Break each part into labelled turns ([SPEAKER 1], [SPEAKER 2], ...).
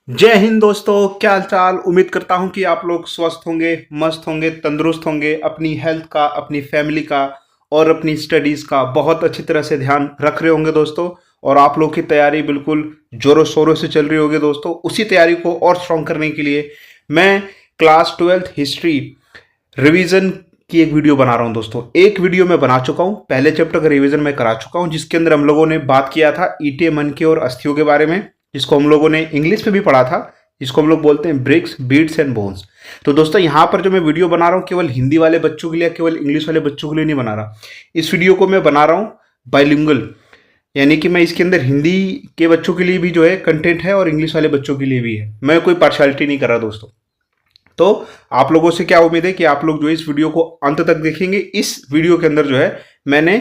[SPEAKER 1] जय हिंद दोस्तों, क्या हाल चाल। उम्मीद करता हूं कि आप लोग स्वस्थ होंगे, मस्त होंगे, तंदुरुस्त होंगे। अपनी हेल्थ का, अपनी फैमिली का और अपनी स्टडीज़ का बहुत अच्छी तरह से ध्यान रख रहे होंगे दोस्तों। और आप लोग की तैयारी बिल्कुल जोरों शोरों से चल रही होगी दोस्तों। उसी तैयारी को और स्ट्रॉन्ग करने के लिए मैं क्लास 12th हिस्ट्री रिवीजन की एक वीडियो बना रहा हूं दोस्तों। एक वीडियो मैं बना चुका हूं, पहले चैप्टर का रिवीजन मैं करा चुका हूं, जिसके अंदर हम लोगों ने बात किया था ईंटें, मनके और अस्थियों के बारे में, जिसको हम लोगों ने इंग्लिश में भी पढ़ा था, जिसको हम लोग बोलते हैं ब्रिक्स, बीड्स एंड बोन्स। तो दोस्तों यहाँ पर जो मैं वीडियो बना रहा हूँ केवल हिंदी वाले बच्चों के लिए, केवल इंग्लिश वाले बच्चों के लिए नहीं बना रहा। इस वीडियो को मैं बना रहा हूँ बाइलिंगुअल, यानी कि मैं इसके अंदर हिंदी के बच्चों के लिए भी जो है कंटेंट है और इंग्लिश वाले बच्चों के लिए भी है। मैं कोई पार्शलिटी नहीं कर रहा दोस्तों। तो आप लोगों से क्या उम्मीद है कि आप लोग जो इस वीडियो को अंत तक देखेंगे। इस वीडियो के अंदर जो है मैंने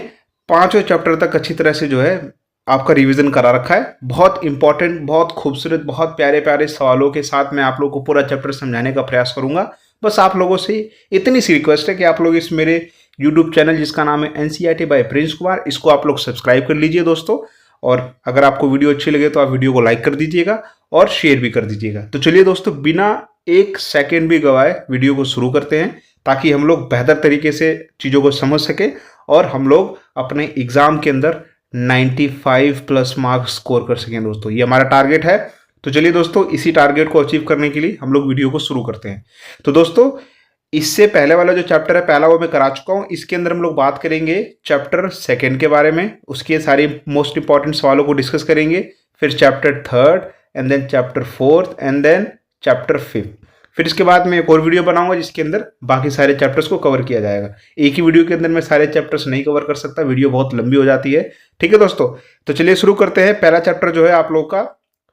[SPEAKER 1] पांचों चैप्टर तक अच्छी तरह से जो है आपका रिवीजन करा रखा है। बहुत इंपॉर्टेंट, बहुत खूबसूरत, बहुत प्यारे प्यारे सवालों के साथ मैं आप लोगों को पूरा चैप्टर समझाने का प्रयास करूंगा। बस आप लोगों से इतनी सी रिक्वेस्ट है कि आप लोग इस मेरे यूट्यूब चैनल जिसका नाम है एनसीईआरटी बाय प्रिंस कुमार, इसको आप लोग सब्सक्राइब कर लीजिए दोस्तों। और अगर आपको वीडियो अच्छी लगे तो आप वीडियो को लाइक कर दीजिएगा और शेयर भी कर दीजिएगा। तो चलिए दोस्तों, बिना एक सेकेंड भी गवाए वीडियो को शुरू करते हैं, ताकि हम लोग बेहतर तरीके से चीज़ों को समझ सके और हम लोग अपने एग्जाम के अंदर 95 प्लस मार्क्स स्कोर कर सकें दोस्तों। ये हमारा टारगेट है। तो चलिए दोस्तों, इसी टारगेट को अचीव करने के लिए हम लोग वीडियो को शुरू करते हैं। तो दोस्तों, इससे पहले वाला जो चैप्टर है पहला, वो मैं करा चुका हूँ। इसके अंदर हम लोग बात करेंगे चैप्टर सेकेंड के बारे में, उसके सारे मोस्ट इंपॉर्टेंट सवालों को डिस्कस करेंगे। फिर chapter third, and then chapter fourth, and then chapter fifth. फिर इसके बाद मैं एक और वीडियो बनाऊंगा जिसके अंदर बाकी सारे चैप्टर्स को कवर किया जाएगा। एक ही वीडियो के अंदर मैं सारे चैप्टर्स नहीं कवर कर सकता, वीडियो बहुत लंबी हो जाती है। ठीक है दोस्तों, तो चलिए शुरू करते हैं। पहला चैप्टर जो है आप लोग का,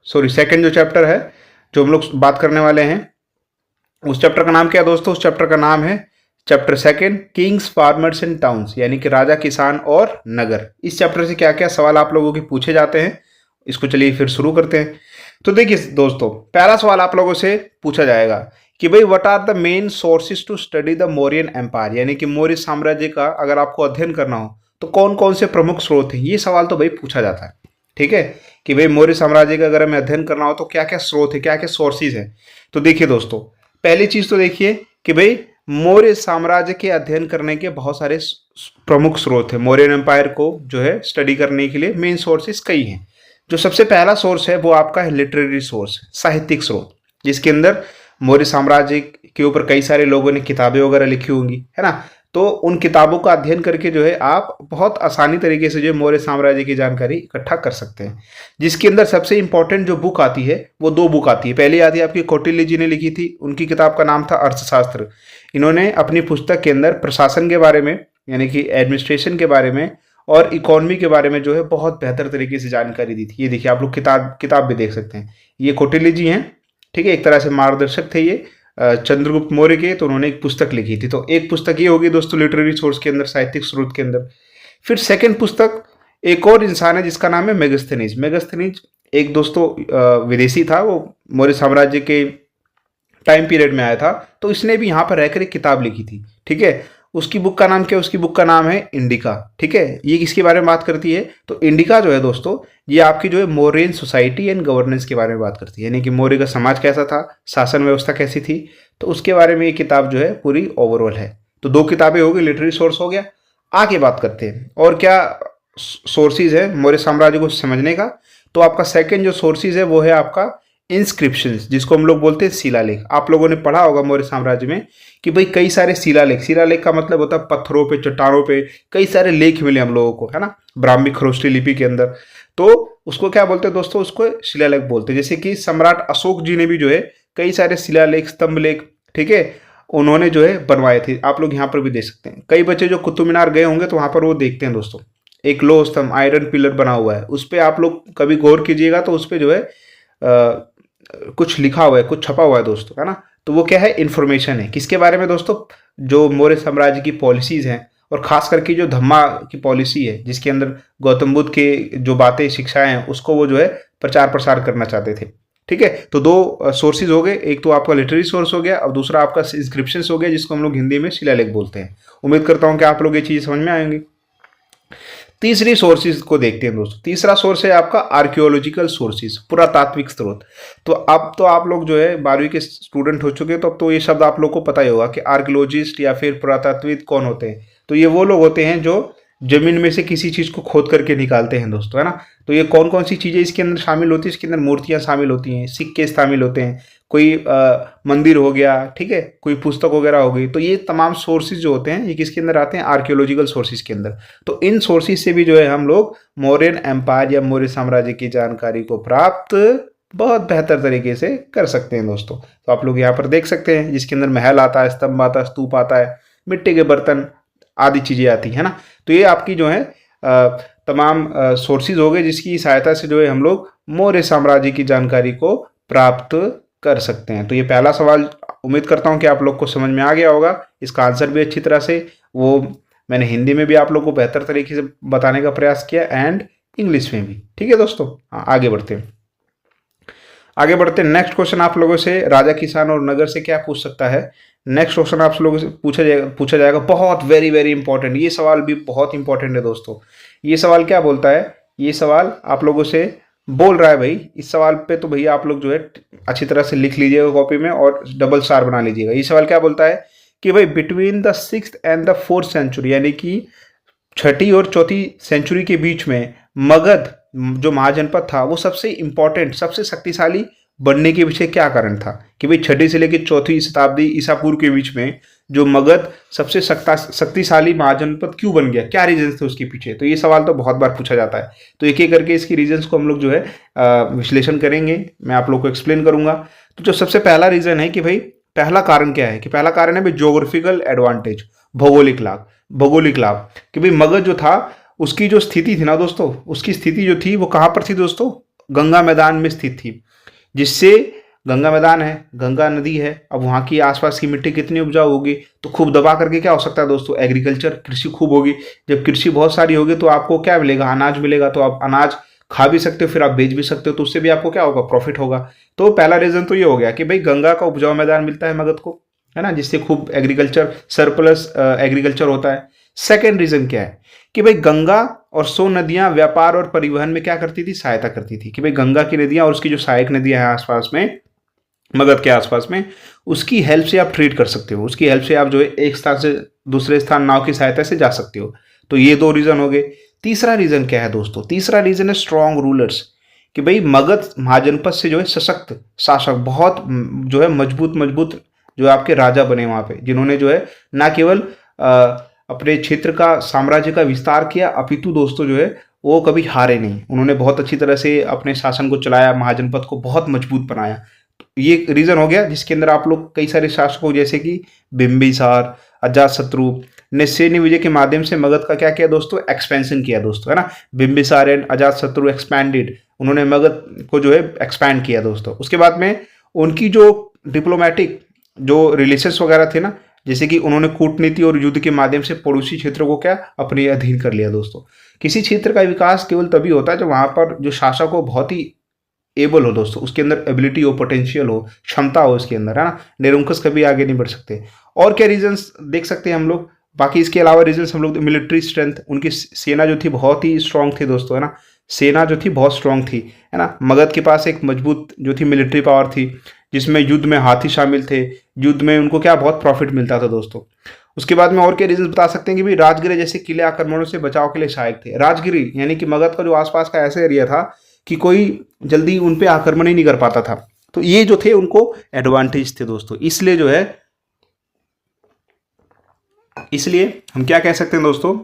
[SPEAKER 1] सेकंड जो चैप्टर है जो हम लोग बात करने वाले हैं, उस चैप्टर का नाम क्या है दोस्तों? उस चैप्टर का नाम है chapter second, Kings, farmers and towns, यानी कि राजा, किसान और नगर। इस चैप्टर से क्या क्या सवाल आप लोगों के पूछे जाते हैं, इसको चलिए फिर शुरू करते हैं। तो देखिए दोस्तों, पहला सवाल आप लोगों से पूछा जाएगा कि भाई what are the main sources to study the Mauryan empire, यानी कि मौर्य साम्राज्य का अगर आपको अध्ययन करना हो तो कौन कौन से प्रमुख स्रोत हैं। ये सवाल तो भाई पूछा जाता है, ठीक है, कि भाई मौर्य साम्राज्य का अगर हमें अध्ययन करना हो तो क्या क्या स्रोत है, क्या क्या सोर्सेज हैं। तो देखिए दोस्तों, पहली चीज तो देखिए कि भाई मौर्य साम्राज्य के अध्ययन करने के बहुत सारे प्रमुख स्रोत हैं। मौर्यन एम्पायर को जो है स्टडी करने के लिए मेन सोर्सेज कई हैं। जो सबसे पहला सोर्स है वो आपका है लिटरेरी सोर्स, साहित्यिक स्रोत, जिसके अंदर मौर्य साम्राज्य के ऊपर कई सारे लोगों ने किताबें वगैरह लिखी होंगी, है ना। तो उन किताबों का अध्ययन करके जो है आप बहुत आसानी तरीके से जो है मौर्य साम्राज्य की जानकारी इकट्ठा कर सकते हैं। जिसके अंदर सबसे इंपॉर्टेंट जो बुक आती है वो दो बुक आती है। पहली आती है आपकी कौटिल्य जी ने लिखी थी, उनकी किताब का नाम था अर्थशास्त्र। इन्होंने अपनी पुस्तक के अंदर प्रशासन के बारे में, यानी कि एडमिनिस्ट्रेशन के बारे में और इकोनॉमी के बारे में जो है बहुत बेहतर तरीके से जानकारी दी थी। ये देखिए, आप लोग किताब भी देख सकते हैं। ये कौटिल्य जी हैं, ठीक है, एक तरह से मार्गदर्शक थे ये चंद्रगुप्त मौर्य के। तो उन्होंने एक पुस्तक लिखी थी। तो एक पुस्तक ये होगी दोस्तों लिटरेरी सोर्स के अंदर, साहित्यिक स्रोत के अंदर। फिर सेकंड पुस्तक एक और इंसान है जिसका नाम है मेगस्थनीज। मेगस्थनीज एक दोस्तों विदेशी था, वो मौर्य साम्राज्य के टाइम पीरियड में आया था। तो इसने भी यहाँ पर रहकर एक किताब लिखी थी, ठीक है। उसकी बुक का नाम क्या है? उसकी बुक का नाम है इंडिका, ठीक है। ये किसके बारे में बात करती है? तो इंडिका जो है दोस्तों, ये आपकी जो है मौर्यन सोसाइटी एंड गवर्नेंस के बारे में बात करती है, यानी कि मौर्य का समाज कैसा था, शासन व्यवस्था कैसी थी, तो उसके बारे में ये किताब जो है पूरी ओवरऑल है। तो दो किताबें हो गई, लिटरेरी सोर्स हो गया। आगे बात करते हैं और क्या सोर्सेज है मौर्य साम्राज्य को समझने का। तो आपका सेकेंड जो सोर्सेज है वो है आपका इंस्क्रिप्शंस, जिसको हम लोग बोलते हैं शिलालेख। आप लोगों ने पढ़ा होगा मौर्य साम्राज्य में कि भाई कई सारे शिलालेख, शिलालेख का मतलब होता है पत्थरों पे, चट्टानों पे कई सारे लेख मिले हम लोगों को, है ना, ब्राह्मी खरोष्टी लिपि के अंदर। तो उसको क्या बोलते हैं दोस्तों? उसको शिलालेख बोलते हैं। जैसे कि सम्राट अशोक जी ने भी जो है कई सारे शिलालेख, स्तंभ लेख, ठीक है, उन्होंने जो है बनवाए थे। आप लोग यहाँ पर भी देख सकते हैं। कई बच्चे जो कुतुब मीनार गए होंगे तो वहाँ पर वो देखते हैं दोस्तों, एक लोह स्तंभ, आयरन पिलर बना हुआ है। उस पर आप लोग कभी गौर कीजिएगा तो उस पर जो है कुछ लिखा हुआ है, कुछ छपा हुआ है दोस्तों, है ना। तो वो क्या है? इन्फॉर्मेशन है। किसके बारे में दोस्तों? जो मौर्य साम्राज्य की पॉलिसीज हैं, और खास करके जो धम्मा की पॉलिसी है, जिसके अंदर गौतम बुद्ध के जो बातें, शिक्षाएं हैं, उसको वो जो है प्रचार प्रसार करना चाहते थे, ठीक है। तो दो सोर्सेज हो गए, एक तो आपका लिटरेरी सोर्स हो गया और दूसरा आपका इंस्क्रिप्शन हो गया, जिसको हम लोग हिंदी में शिलालेख बोलते हैं। उम्मीद करता हूँ कि आप लोग ये चीज़ समझ में आएंगी। तीसरी सोर्सेज को देखते हैं दोस्तों। तीसरा सोर्स है आपका आर्कियोलॉजिकल सोर्सेज, पुरातात्विक स्रोत। तो अब तो आप लोग जो है 12वीं के स्टूडेंट हो चुके, तो अब तो ये शब्द आप लोग को पता ही होगा कि आर्कियोलॉजिस्ट या फिर पुरातात्विक कौन होते हैं। तो ये वो लोग होते हैं जो जमीन में से किसी चीज को खोद करके निकालते हैं दोस्तों, है ना। तो ये कौन कौन सी चीजें इसके अंदर शामिल होती है, इसके अंदर मूर्तियां शामिल होती हैं, सिक्के शामिल होते हैं, कोई मंदिर हो गया, ठीक है, कोई पुस्तक वगैरह हो गई। तो ये तमाम सोर्सेज जो होते हैं ये किसके अंदर आते हैं, आर्कियोलॉजिकल सोर्सेज के अंदर। तो इन सोर्सेज से भी जो है हम लोग मौर्यन एम्पायर या मौर्य साम्राज्य की जानकारी को प्राप्त बहुत बेहतर तरीके से कर सकते हैं दोस्तों। तो आप लोग यहाँ पर देख सकते हैं जिसके अंदर महल आता है, स्तंभ आता है, स्तूप आता है, मिट्टी के बर्तन आदि चीजें आती है ना। तो ये आपकी जो है तमाम सोर्सेज हो गए जिसकी सहायता से जो है हम लोग मौर्य साम्राज्य की जानकारी को प्राप्त कर सकते हैं। तो ये पहला सवाल उम्मीद करता हूँ कि आप लोग को समझ में आ गया होगा। इसका आंसर भी अच्छी तरह से वो मैंने हिंदी में भी आप लोग को बेहतर तरीके से बताने का प्रयास किया एंड इंग्लिश में भी। ठीक है दोस्तों, आगे बढ़ते हैं। नेक्स्ट क्वेश्चन आप लोगों से राजा, किसान और नगर से क्या पूछ सकता है। नेक्स्ट क्वेश्चन आप लोगों से पूछा जाएगा बहुत वेरी वेरी इंपॉर्टेंट। ये सवाल भी बहुत इंपॉर्टेंट है दोस्तों। ये सवाल क्या बोलता है, ये सवाल आप लोगों से बोल रहा है भाई, इस सवाल पे तो भैया आप लोग जो है अच्छी तरह से लिख लीजिएगा कॉपी में और डबल स्टार बना लीजिएगा। ये सवाल क्या बोलता है कि भाई between the 6th and the 4th century, यानी कि 6ठी और 4थी सेंचुरी के बीच में मगध जो महाजनपद था वो सबसे इंपॉर्टेंट, सबसे शक्तिशाली बनने के पीछे क्या कारण था। कि भाई 6ठी से लेकर 4वीं शताब्दी ईसा पूर्व के बीच में जो मगध सबसे शक्तिशाली महाजनपद क्यों बन गया, क्या रीजन थे उसके पीछे। तो ये सवाल तो बहुत बार पूछा जाता है। तो एक एक करके इसकी रीजंस को हम लोग जो है विश्लेषण करेंगे, मैं आप लोग को एक्सप्लेन करूंगा। तो जो सबसे पहला रीजन है कि भाई पहला कारण क्या है, कि पहला कारण है भाई जोग्राफिकल एडवांटेज, भौगोलिक लाभ। कि भाई मगध जो था उसकी जो स्थिति थी ना दोस्तों, उसकी स्थिति जो थी वो कहाँ पर थी दोस्तों, गंगा मैदान में स्थित थी। जिससे गंगा मैदान है, गंगा नदी है, अब वहाँ की आसपास की मिट्टी कितनी उपजाऊ होगी, तो खूब दबा करके क्या हो सकता है दोस्तों, एग्रीकल्चर, कृषि खूब होगी। जब कृषि बहुत सारी होगी तो आपको क्या मिलेगा, अनाज मिलेगा। तो आप अनाज खा भी सकते हो, फिर आप बेच भी सकते हो, तो उससे भी आपको क्या होगा, प्रॉफिट होगा। तो पहला रीजन तो ये हो गया कि भाई गंगा का उपजाऊ मैदान मिलता है मगध को, है ना, जिससे खूब एग्रीकल्चर, सरप्लस एग्रीकल्चर होता है। सेकेंड रीजन क्या है कि भाई गंगा और 100 नदियां व्यापार और परिवहन में क्या करती थी, सहायता करती थी। कि भाई गंगा की नदियां और उसकी जो सहायक नदियां हैं आसपास में, मगध के आसपास में, उसकी हेल्प से आप ट्रेड कर सकते हो, उसकी हेल्प से आप जो है एक स्थान से दूसरे स्थान नाव की सहायता से जा सकते हो। तो ये दो रीजन हो गए। तीसरा रीजन क्या है दोस्तों, तीसरा रीजन है स्ट्रॉन्ग रूलर्स। कि भाई मगध महाजनपद से जो है सशक्त शासक, बहुत जो है मजबूत जो आपके राजा बने वहां पे, जिन्होंने जो है ना केवल अपने क्षेत्र का, साम्राज्य का विस्तार किया, अपितु दोस्तों जो है वो कभी हारे नहीं। उन्होंने बहुत अच्छी तरह से अपने शासन को चलाया, महाजनपद को बहुत मजबूत बनाया। ये रीजन हो गया जिसके अंदर आप लोग कई सारे शासकों जैसे कि बिंबिसार, अजातशत्रु ने सैन्य विजय के माध्यम से मगध का क्या किया दोस्तों, एक्सपेंशन किया दोस्तों, है ना। बिंबिसार एंड अजातशत्रु एक्सपैंडेड, उन्होंने मगध को जो है एक्सपैंड किया दोस्तों। उसके बाद में उनकी जो डिप्लोमेटिक जो रिलेशंस वगैरह थे ना, जैसे कि उन्होंने कूटनीति और युद्ध के माध्यम से पड़ोसी क्षेत्रों को क्या अपने अधीन कर लिया दोस्तों। किसी क्षेत्र का विकास केवल तभी होता है जब वहां पर जो शासक हो बहुत ही एबल हो दोस्तों, उसके अंदर एबिलिटी हो, पोटेंशियल हो, क्षमता हो उसके अंदर, है ना। निरंकुश कभी आगे नहीं बढ़ सकते। और क्या रीजंस देख सकते हैं हम लोग, बाकी इसके अलावा रीजंस हम लोग, मिलिट्री स्ट्रेंथ, उनकी सेना जो थी बहुत ही स्ट्रांग थी दोस्तों, है ना। सेना जो थी बहुत स्ट्रांग थी, है ना। मगध के पास एक मजबूत जो थी मिलिट्री पावर थी, जिसमें युद्ध में हाथी शामिल थे, युद्ध में उनको क्या बहुत प्रॉफिट मिलता था दोस्तों। उसके बाद में और क्या रीजन बता सकते हैं कि भाई राजगिरे जैसे किले आक्रमणों से बचाव के लिए सहायक थे। राजगिरी यानी कि मगध का जो आसपास का ऐसा एरिया था कि कोई जल्दी उन पे आक्रमण ही नहीं कर पाता था। तो ये जो थे उनको एडवांटेज थे दोस्तों। इसलिए जो है, इसलिए हम क्या कह सकते हैं दोस्तों,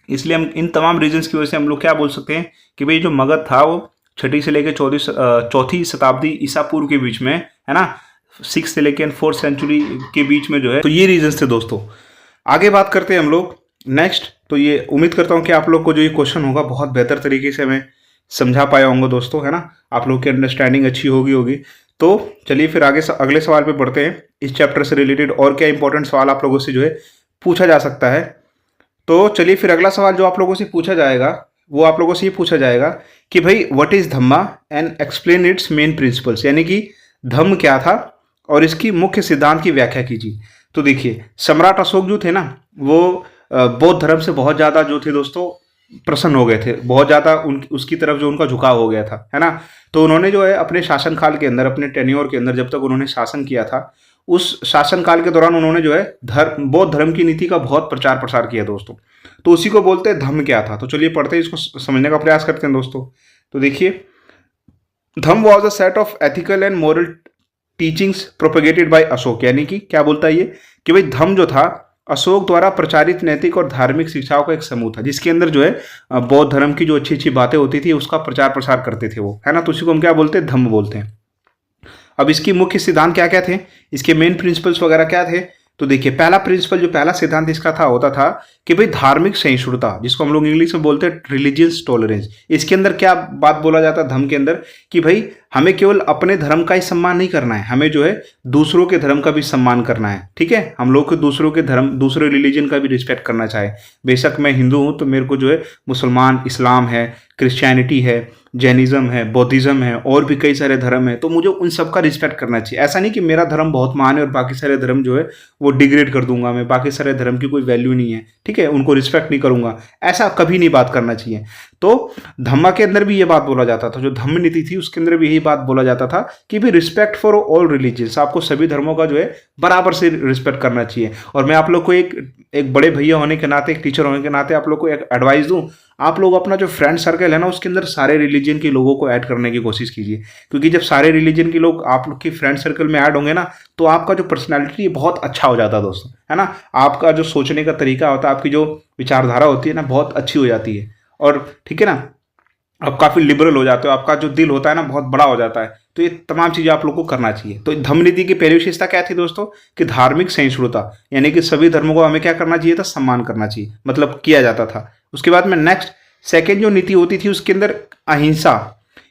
[SPEAKER 1] इसलिए हम इन तमाम रीजंस की वजह से हम लोग क्या बोल सकते हैं कि भाई जो मगध था वो 6ठी से लेकर 4वीं शताब्दी ईसा पूर्व के बीच में, है ना, 6th से लेकर 4th सेंचुरी के बीच में जो है। तो ये रीजंस थे दोस्तों। आगे बात करते हैं हम लोग नेक्स्ट। तो ये उम्मीद करता हूँ कि आप लोग को जो ये क्वेश्चन होगा बहुत बेहतर तरीके से मैं समझा पाया होंगे दोस्तों, है ना। आप लोग की अंडरस्टैंडिंग अच्छी होगी। तो चलिए फिर आगे अगले सवाल पे बढ़ते हैं। इस चैप्टर से रिलेटेड और क्या इंपॉर्टेंट सवाल आप लोगों से जो है पूछा जा सकता है। तो चलिए फिर अगला सवाल जो आप लोगों से पूछा जाएगा वो आप लोगों से ये पूछा जाएगा कि भाई what is Dhamma and explain it's main principles, यानी कि धम्म क्या था और इसकी मुख्य सिद्धांत की व्याख्या कीजिए। तो देखिए, सम्राट अशोक जो थे ना, वो बौद्ध धर्म से बहुत ज़्यादा जो थे दोस्तों प्रसन्न हो गए थे, बहुत ज़्यादा उन उसकी तरफ जो उनका झुकाव हो गया था, है ना। तो उन्होंने जो है अपने शासनकाल के अंदर, अपने टेन्योर के अंदर, जब तक उन्होंने शासन किया था, उस शासनकाल के दौरान उन्होंने जो है बौद्ध धर्म की नीति का बहुत प्रचार प्रसार किया दोस्तों। तो उसी को बोलते हैं धम्म क्या था। तो चलिए पढ़ते हैं, इसको समझने का प्रयास करते हैं दोस्तों। तो देखिए, Dhamma was a set of ethical and moral teachings propagated by Ashoka. यानी कि क्या बोलता है ये कि भाई धम्म जो था अशोक द्वारा प्रचारित नैतिक और धार्मिक शिक्षाओं का एक समूह था, जिसके अंदर जो है बौद्ध धर्म की जो अच्छी अच्छी बातें होती थी उसका प्रचार प्रसार करते थे वो, है ना। तो उसी को हम क्या बोलते हैं, धम्म बोलते हैं। अब इसकी मुख्य सिद्धांत क्या क्या थे, इसके मेन प्रिंसिपल्स वगैरह क्या थे। तो देखिए, पहला प्रिंसिपल, जो पहला सिद्धांत इसका था, होता था कि भाई धार्मिक सहिष्णुता, जिसको हम लोग इंग्लिश में बोलते हैं रिलीजियस टॉलरेंस। इसके अंदर क्या बात बोला जाता है धर्म के अंदर, कि भाई हमें केवल अपने धर्म का ही सम्मान नहीं करना है, हमें जो है दूसरों के धर्म का भी सम्मान करना है। ठीक है, हम लोग को दूसरों के धर्म, दूसरे रिलीजन का भी रिस्पेक्ट करना चाहिए। बेशक मैं हिंदू हूँ तो मेरे को जो है मुसलमान, इस्लाम है, क्रिश्चियनिटी है, जैनिज्म है, बौद्धिज्म है, और भी कई सारे धर्म है, तो मुझे उन सब का रिस्पेक्ट करना चाहिए। ऐसा नहीं कि मेरा धर्म बहुत महान है और बाकी सारे धर्म जो है वो डिग्रेड कर दूंगा, मैं बाकी सारे धर्म की कोई वैल्यू नहीं है, ठीक है, उनको रिस्पेक्ट नहीं करूंगा, ऐसा कभी नहीं बात करना चाहिए। तो धम्मा के अंदर भी ये बात बोला जाता था, जो धम्म नीति थी उसके अंदर भी यही बात बोला जाता था कि भी रिस्पेक्ट फॉर ऑल रिलीजियंस, आपको सभी धर्मों का जो है बराबर से रिस्पेक्ट करना चाहिए। और मैं आप लोग को एक बड़े भैया होने के नाते, एक टीचर होने के नाते आप लोग को एक एडवाइस दूं, आप लोग अपना जो फ्रेंड सर्कल है ना उसके अंदर सारे रिलीजन के लोगों को ऐड करने की कोशिश कीजिए, क्योंकि जब सारे रिलीजन के लोग आप लोग की फ्रेंड सर्कल में ऐड होंगे ना, तो आपका जो पर्सनैलिटी बहुत अच्छा हो जाता है दोस्तों, है ना। आपका जो सोचने का तरीका होता है, आपकी जो विचारधारा होती है ना, बहुत अच्छी हो जाती है, और ठीक है ना, आप काफ़ी लिबरल हो जाते हो, आपका जो दिल होता है ना बहुत बड़ा हो जाता है। तो ये तमाम चीज़ें आप लोग को करना चाहिए। तो धम्म नीति की पहली विशेषता क्या थी दोस्तों, कि धार्मिक सहिष्णुता, यानी कि सभी धर्मों को हमें क्या करना चाहिए था, सम्मान करना चाहिए, मतलब किया जाता था। उसके बाद में नेक्स्ट सेकेंड जो नीति होती थी उसके अंदर अहिंसा,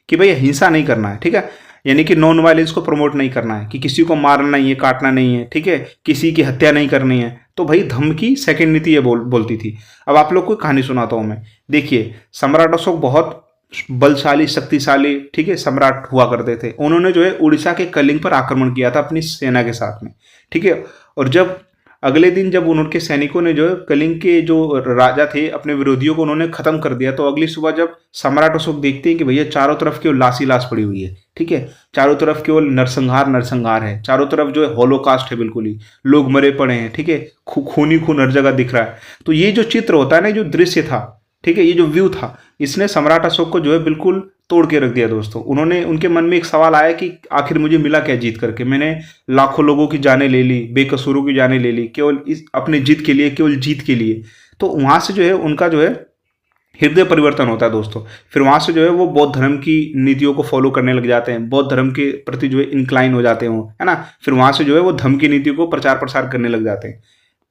[SPEAKER 1] कि भाई हिंसा नहीं करना है, ठीक है, यानी कि नॉन वायलेंस को प्रमोट नहीं करना है, कि किसी को मारना नहीं है, काटना नहीं है, ठीक है, किसी की हत्या नहीं करनी है। तो भाई धम्म की सेकेंड नीति ये बोलती थी। अब आप लोग को कहानी सुनाता हूँ मैं। देखिए, सम्राट अशोक बहुत बलशाली, शक्तिशाली, ठीक है, सम्राट हुआ करते थे। उन्होंने जो है उड़ीसा के कलिंग पर आक्रमण किया था अपनी सेना के साथ में, ठीक है। और जब अगले दिन जब उनके सैनिकों ने जो है कलिंग के जो राजा थे अपने विरोधियों को उन्होंने खत्म कर दिया, तो अगली सुबह जब सम्राट अशोक देखते हैं कि भैया चारों तरफ केवल लाश ही लाश पड़ी हुई है, ठीक है, चारों तरफ केवल नरसंहार नरसंहार है, चारों तरफ जो है होलोकास्ट है, बिल्कुल ही लोग मरे पड़े हैं, ठीक है, खून ही खून हर जगह दिख रहा है। तो ये जो चित्र होता है ना, जो दृश्य था, ठीक है, ये जो व्यू था, इसने सम्राट अशोक को जो है बिल्कुल तोड़ के रख दिया दोस्तों। उन्होंने, उनके मन में एक सवाल आया कि आखिर मुझे मिला क्या जीत करके, मैंने लाखों लोगों की जानें ले ली, बेकसूरों की जानें ले ली, केवल इस अपने जीत के लिए, केवल जीत के लिए। तो वहाँ से जो है उनका जो है हृदय परिवर्तन होता है दोस्तों। फिर वहाँ से जो है वो बौद्ध धर्म की नीतियों को फॉलो करने लग जाते हैं, बौद्ध धर्म के प्रति जो है इंक्लाइन हो जाते हैं वो, है ना। फिर वहाँ से जो है वो धम्म की नीतियों को प्रचार प्रसार करने लग जाते हैं।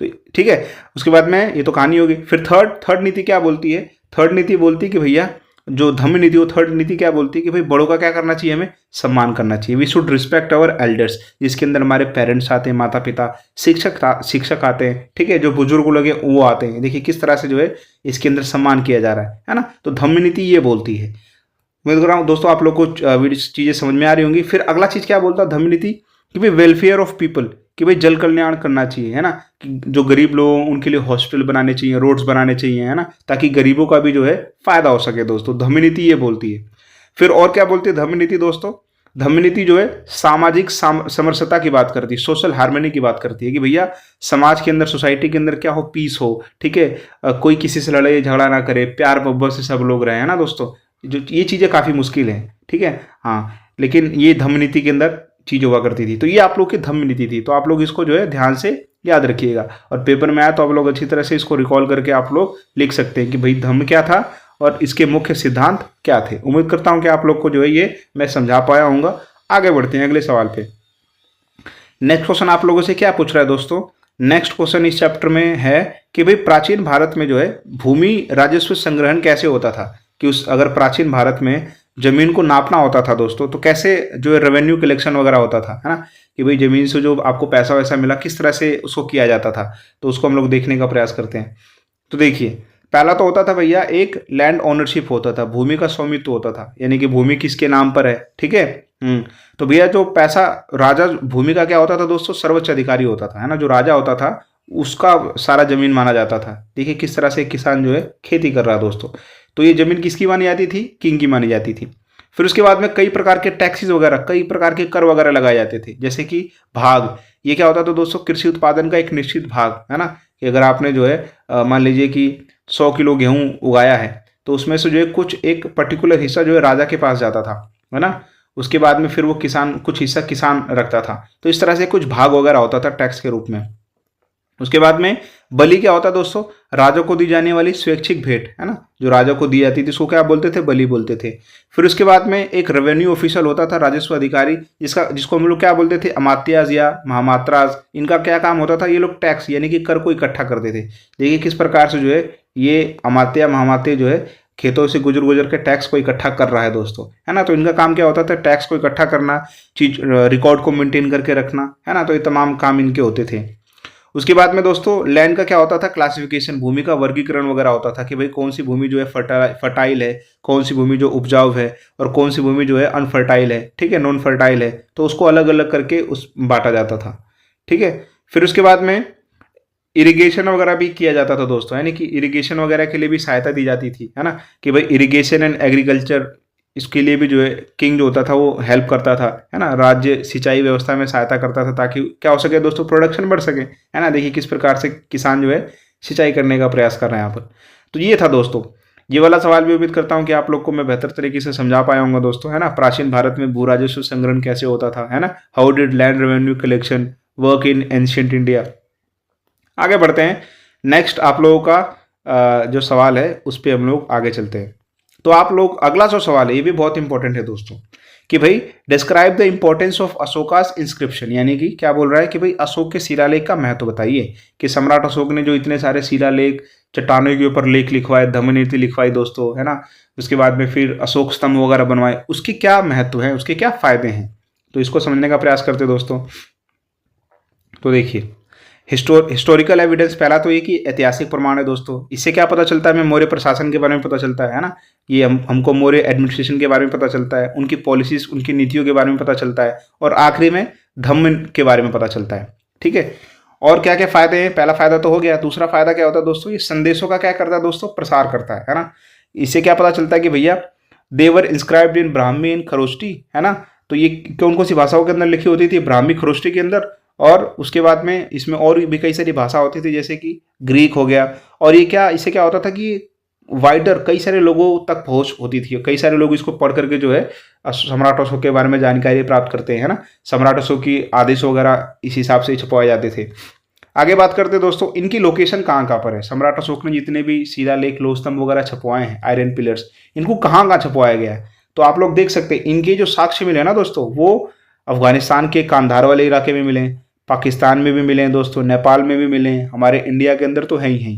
[SPEAKER 1] तो ठीक है, उसके बाद में ये तो कहानी होगी। फिर थर्ड नीति क्या बोलती है, थर्ड नीति बोलती है कि भैया जो धम्म नीति, वो थर्ड नीति क्या बोलती है कि भाई बड़ों का क्या करना चाहिए, हमें सम्मान करना चाहिए। We should respect our elders, जिसके अंदर हमारे पेरेंट्स आते हैं, माता पिता, शिक्षक आते हैं, ठीक है, जो बुजुर्ग लोग हैं वो आते हैं। देखिए किस तरह से जो है इसके अंदर सम्मान किया जा रहा है ना। तो धम्म नीति ये बोलती है। उम्मीद कर रहा हूँ दोस्तों आप लोग को चीज़ें समझ में आ रही होंगी। फिर अगला चीज़ क्या बोलता है धम्म नीति, कि भाई वेलफेयर ऑफ पीपल, कि भाई जल कल्याण करना चाहिए, है ना, कि जो गरीब लोग उनके लिए हॉस्पिटल बनाने चाहिए, रोड्स बनाने चाहिए, है ना, ताकि गरीबों का भी जो है फायदा हो सके दोस्तों। धम्म नीति ये बोलती है। फिर और क्या बोलती है धम्म नीति दोस्तों, धम्म नीति जो है सामाजिक समरसता की बात करती है, सोशल हार्मनी की बात करती है, कि भैया समाज के अंदर, सोसाइटी के अंदर क्या हो, पीस हो, ठीक है, कोई किसी से लड़ाई झगड़ा ना करे, प्यार मोहब्बत से सब लोग रहे, है ना दोस्तों। जो ये चीज़ें काफ़ी मुश्किल है, ठीक है, हाँ, लेकिन ये धम्म नीति के अंदर चीज़ हुआ करती थी। तो ये आप लोग की धम्म नीति थी। तो आप लोग इसको जो है ध्यान से याद रखिएगा, और पेपर में आया तो आप लोग अच्छी तरह से इसको रिकॉल करके आप लोग लिख सकते हैं कि भाई धम्म क्या था और इसके मुख्य सिद्धांत क्या थे। उम्मीद करता हूं कि आप लोग को जो है ये मैं समझा पाया हूँगा। आगे बढ़ते हैं अगले सवाल पे। नेक्स्ट क्वेश्चन आप लोगों से क्या पूछ रहा है दोस्तों, नेक्स्ट क्वेश्चन इस चैप्टर में है कि भाई प्राचीन भारत में जो है भूमि राजस्व संग्रहण कैसे होता था, कि उस अगर प्राचीन भारत में जमीन को नापना होता था दोस्तों, तो कैसे जो है रेवेन्यू कलेक्शन वगैरह होता था, है ना, कि भाई जमीन से जो आपको पैसा वैसा मिला किस तरह से उसको किया जाता था। तो उसको हम लोग देखने का प्रयास करते हैं। तो देखिए, पहला तो होता था भैया एक लैंड ओनरशिप होता था, भूमि का स्वामित्व होता था, यानी कि भूमि किसके नाम पर है, ठीक है। तो भैया जो पैसा, राजा, भूमि का क्या होता था दोस्तों, सर्वोच्च अधिकारी होता था, है ना, जो राजा होता था उसका सारा ज़मीन माना जाता था। देखिए किस तरह से किसान जो है खेती कर रहा है दोस्तों। तो ये ज़मीन किसकी मानी जाती थी? किंग की मानी जाती थी। फिर उसके बाद में कई प्रकार के टैक्सेस वगैरह, कई प्रकार के कर वगैरह लगाए जाते थे, जैसे कि भाग। ये क्या होता था दोस्तों? कृषि उत्पादन का एक निश्चित भाग, है ना, कि अगर आपने जो है मान लीजिए कि 100 किलो गेहूँ उगाया है, तो उसमें से जो है कुछ एक पर्टिकुलर हिस्सा जो है राजा के पास जाता था, है ना। उसके बाद में फिर वो किसान, कुछ हिस्सा किसान रखता था। तो इस तरह से कुछ भाग वगैरह होता था टैक्स के रूप में। उसके बाद में बलि क्या होता है दोस्तों? राजा को दी जाने वाली स्वैच्छिक भेंट, है ना, जो राजा को दी जाती थी उसको क्या बोलते थे? बलि बोलते थे। फिर उसके बाद में एक रेवेन्यू ऑफिशियल होता था, राजस्व अधिकारी, जिसको हम लोग क्या बोलते थे? अमात्याज या महामात्राज। इनका क्या काम होता था? ये लोग टैक्स यानी कि कर को इकट्ठा करते थे। देखिए किस प्रकार से जो है ये अमात्य महामात्य जो है खेतों से गुजर गुजर के टैक्स को इकट्ठा कर रहा है दोस्तों, है ना। तो इनका काम क्या होता था? टैक्स को इकट्ठा करना, चीज रिकॉर्ड को मेंटेन करके रखना, है ना। तो ये तमाम काम इनके होते थे। उसके बाद में दोस्तों लैंड का क्या होता था? क्लासिफिकेशन, भूमि का वर्गीकरण वगैरह होता था कि भाई कौन सी भूमि जो है फर्टाइल है, कौन सी भूमि जो उपजाऊ है, और कौन सी भूमि जो है अनफर्टाइल है, ठीक है, नॉन फर्टाइल है। तो उसको अलग अलग करके उस बांटा जाता था, ठीक है। फिर उसके बाद में इरिगेशन वगैरह भी किया जाता था दोस्तों, यानी कि इरिगेशन वगैरह के लिए भी सहायता दी जाती थी, है ना, कि भाई इरिगेशन एंड एग्रीकल्चर, इसके लिए भी जो है किंग जो होता था वो हेल्प करता था, है ना। राज्य सिंचाई व्यवस्था में सहायता करता था ताकि क्या हो सके दोस्तों? प्रोडक्शन बढ़ सके, है ना। देखिए किस प्रकार से किसान जो है सिंचाई करने का प्रयास कर रहे हैं यहाँ पर। तो ये था दोस्तों। ये वाला सवाल भी उम्मीद करता हूँ कि आप लोग को मैं बेहतर तरीके से समझा पाया हूँगा दोस्तों, है ना। प्राचीन भारत में भू राजस्व संग्रहण कैसे होता था, है ना। How did land revenue collection work in ancient India. आगे बढ़ते हैं। नेक्स्ट आप लोगों का जो सवाल है उस पर हम लोग आगे चलते हैं। तो आप लोग अगला जो सवाल है ये भी बहुत इंपॉर्टेंट है दोस्तों, कि भाई describe the importance of Ashoka's inscription, यानी कि क्या बोल रहा है कि भाई अशोक के शिलालेख का महत्व बताइए, कि सम्राट अशोक ने जो इतने सारे शिलालेख, चट्टानों के ऊपर लेख लिखवाए, धम्मनीति लिखवाई दोस्तों, है ना, उसके बाद में फिर अशोक स्तंभ वगैरह बनवाए, उसकी क्या महत्व है, उसके क्या फायदे हैं, तो इसको समझने का प्रयास करते दोस्तों। तो देखिए हिस्टोरिकल एविडेंस, पहला तो ये कि ऐतिहासिक प्रमाण है दोस्तों। इससे क्या पता चलता है? हमें मौर्य प्रशासन के बारे में पता चलता है ना। ये हमको मौर्य एडमिनिस्ट्रेशन के बारे में पता चलता है, उनकी पॉलिसीज, उनकी नीतियों के बारे में पता चलता है, और आखिरी में धम्म के बारे में पता चलता है, ठीक है। और क्या क्या फायदे हैं? पहला फायदा तो हो गया। दूसरा फायदा क्या होता है दोस्तों? ये संदेशों का क्या करता है दोस्तों? प्रसार करता है ना। इससे क्या पता चलता है कि भैया देवर इंस्क्राइब्ड इन ब्राह्मी इन खरोष्टी, है ना। तो ये कौन कौन सी भाषाओं के अंदर लिखी होती थी? ब्राह्मी, खरोष्टी के अंदर। और उसके बाद में इसमें और भी कई सारी भाषा होती थी, जैसे कि ग्रीक हो गया। और ये क्या, इससे क्या होता था कि वाइडर, कई सारे लोगों तक पहुंच होती थी, कई सारे लोग इसको पढ़ करके जो है सम्राट अशोक के बारे में जानकारी प्राप्त करते हैं, है ना। सम्राट अशोक की आदेश वगैरह इस हिसाब से छपवाए जाते थे। आगे बात करते हैं दोस्तों, इनकी लोकेशन कहाँ कहाँ पर है? सम्राट अशोक ने जितने भी शिलालेख, लोह स्तंभ वगैरह छपवाए हैं, आयरन पिलर्स, इनको कहाँ कहाँ छपवाया गया है? तो आप लोग देख सकते हैं इनके जो साक्ष्य मिले ना दोस्तों, वो अफगानिस्तान के कांधार वाले इलाके में मिले, पाकिस्तान में भी मिले हैं दोस्तों, नेपाल में भी मिले हैं, हमारे इंडिया के अंदर तो है ही,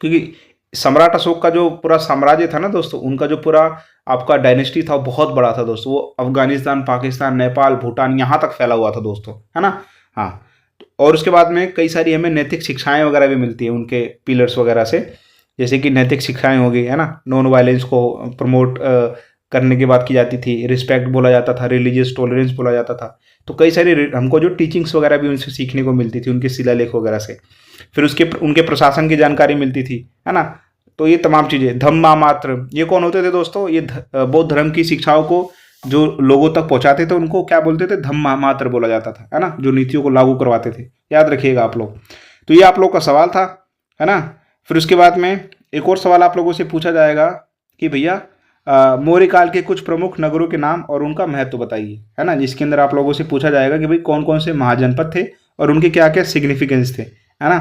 [SPEAKER 1] क्योंकि सम्राट अशोक का जो पूरा साम्राज्य था ना दोस्तों, उनका जो पूरा आपका डायनेस्टी था वो बहुत बड़ा था दोस्तों। वो अफगानिस्तान, पाकिस्तान, नेपाल, भूटान यहाँ तक फैला हुआ था दोस्तों, है ना। हाँ, और उसके बाद में कई सारी हमें नैतिक शिक्षाएं वगैरह भी मिलती है उनके पिलर्स वगैरह से, जैसे कि नैतिक शिक्षाएं हो गई, है ना, नॉन वायलेंस को प्रमोट करने की बात की जाती थी, रिस्पेक्ट बोला जाता था, रिलीजियस टॉलरेंस बोला जाता था। तो कई सारी हमको जो टीचिंग्स वगैरह भी उनसे सीखने को मिलती थी, उनके शिलालेख वगैरह से। फिर उसके उनके प्रशासन की जानकारी मिलती थी, है ना। तो ये तमाम चीज़ें, धम्मा मात्र, ये कौन होते थे दोस्तों? ये बौद्ध धर्म की शिक्षाओं को जो लोगों तक पहुंचाते थे उनको क्या बोलते थे? धम्मा मात्र बोला जाता था, है ना, जो नीतियों को लागू करवाते थे। याद रखिएगा आप लोग। तो ये आप लोग का सवाल था, है ना। फिर उसके बाद में एक और सवाल आप लोगों से पूछा जाएगा कि भैया मौर्य काल के कुछ प्रमुख नगरों के नाम और उनका महत्व बताइए, है ना, जिसके अंदर आप लोगों से पूछा जाएगा कि भाई कौन कौन से महाजनपद थे और उनके क्या क्या सिग्निफिकेंस थे, है ना।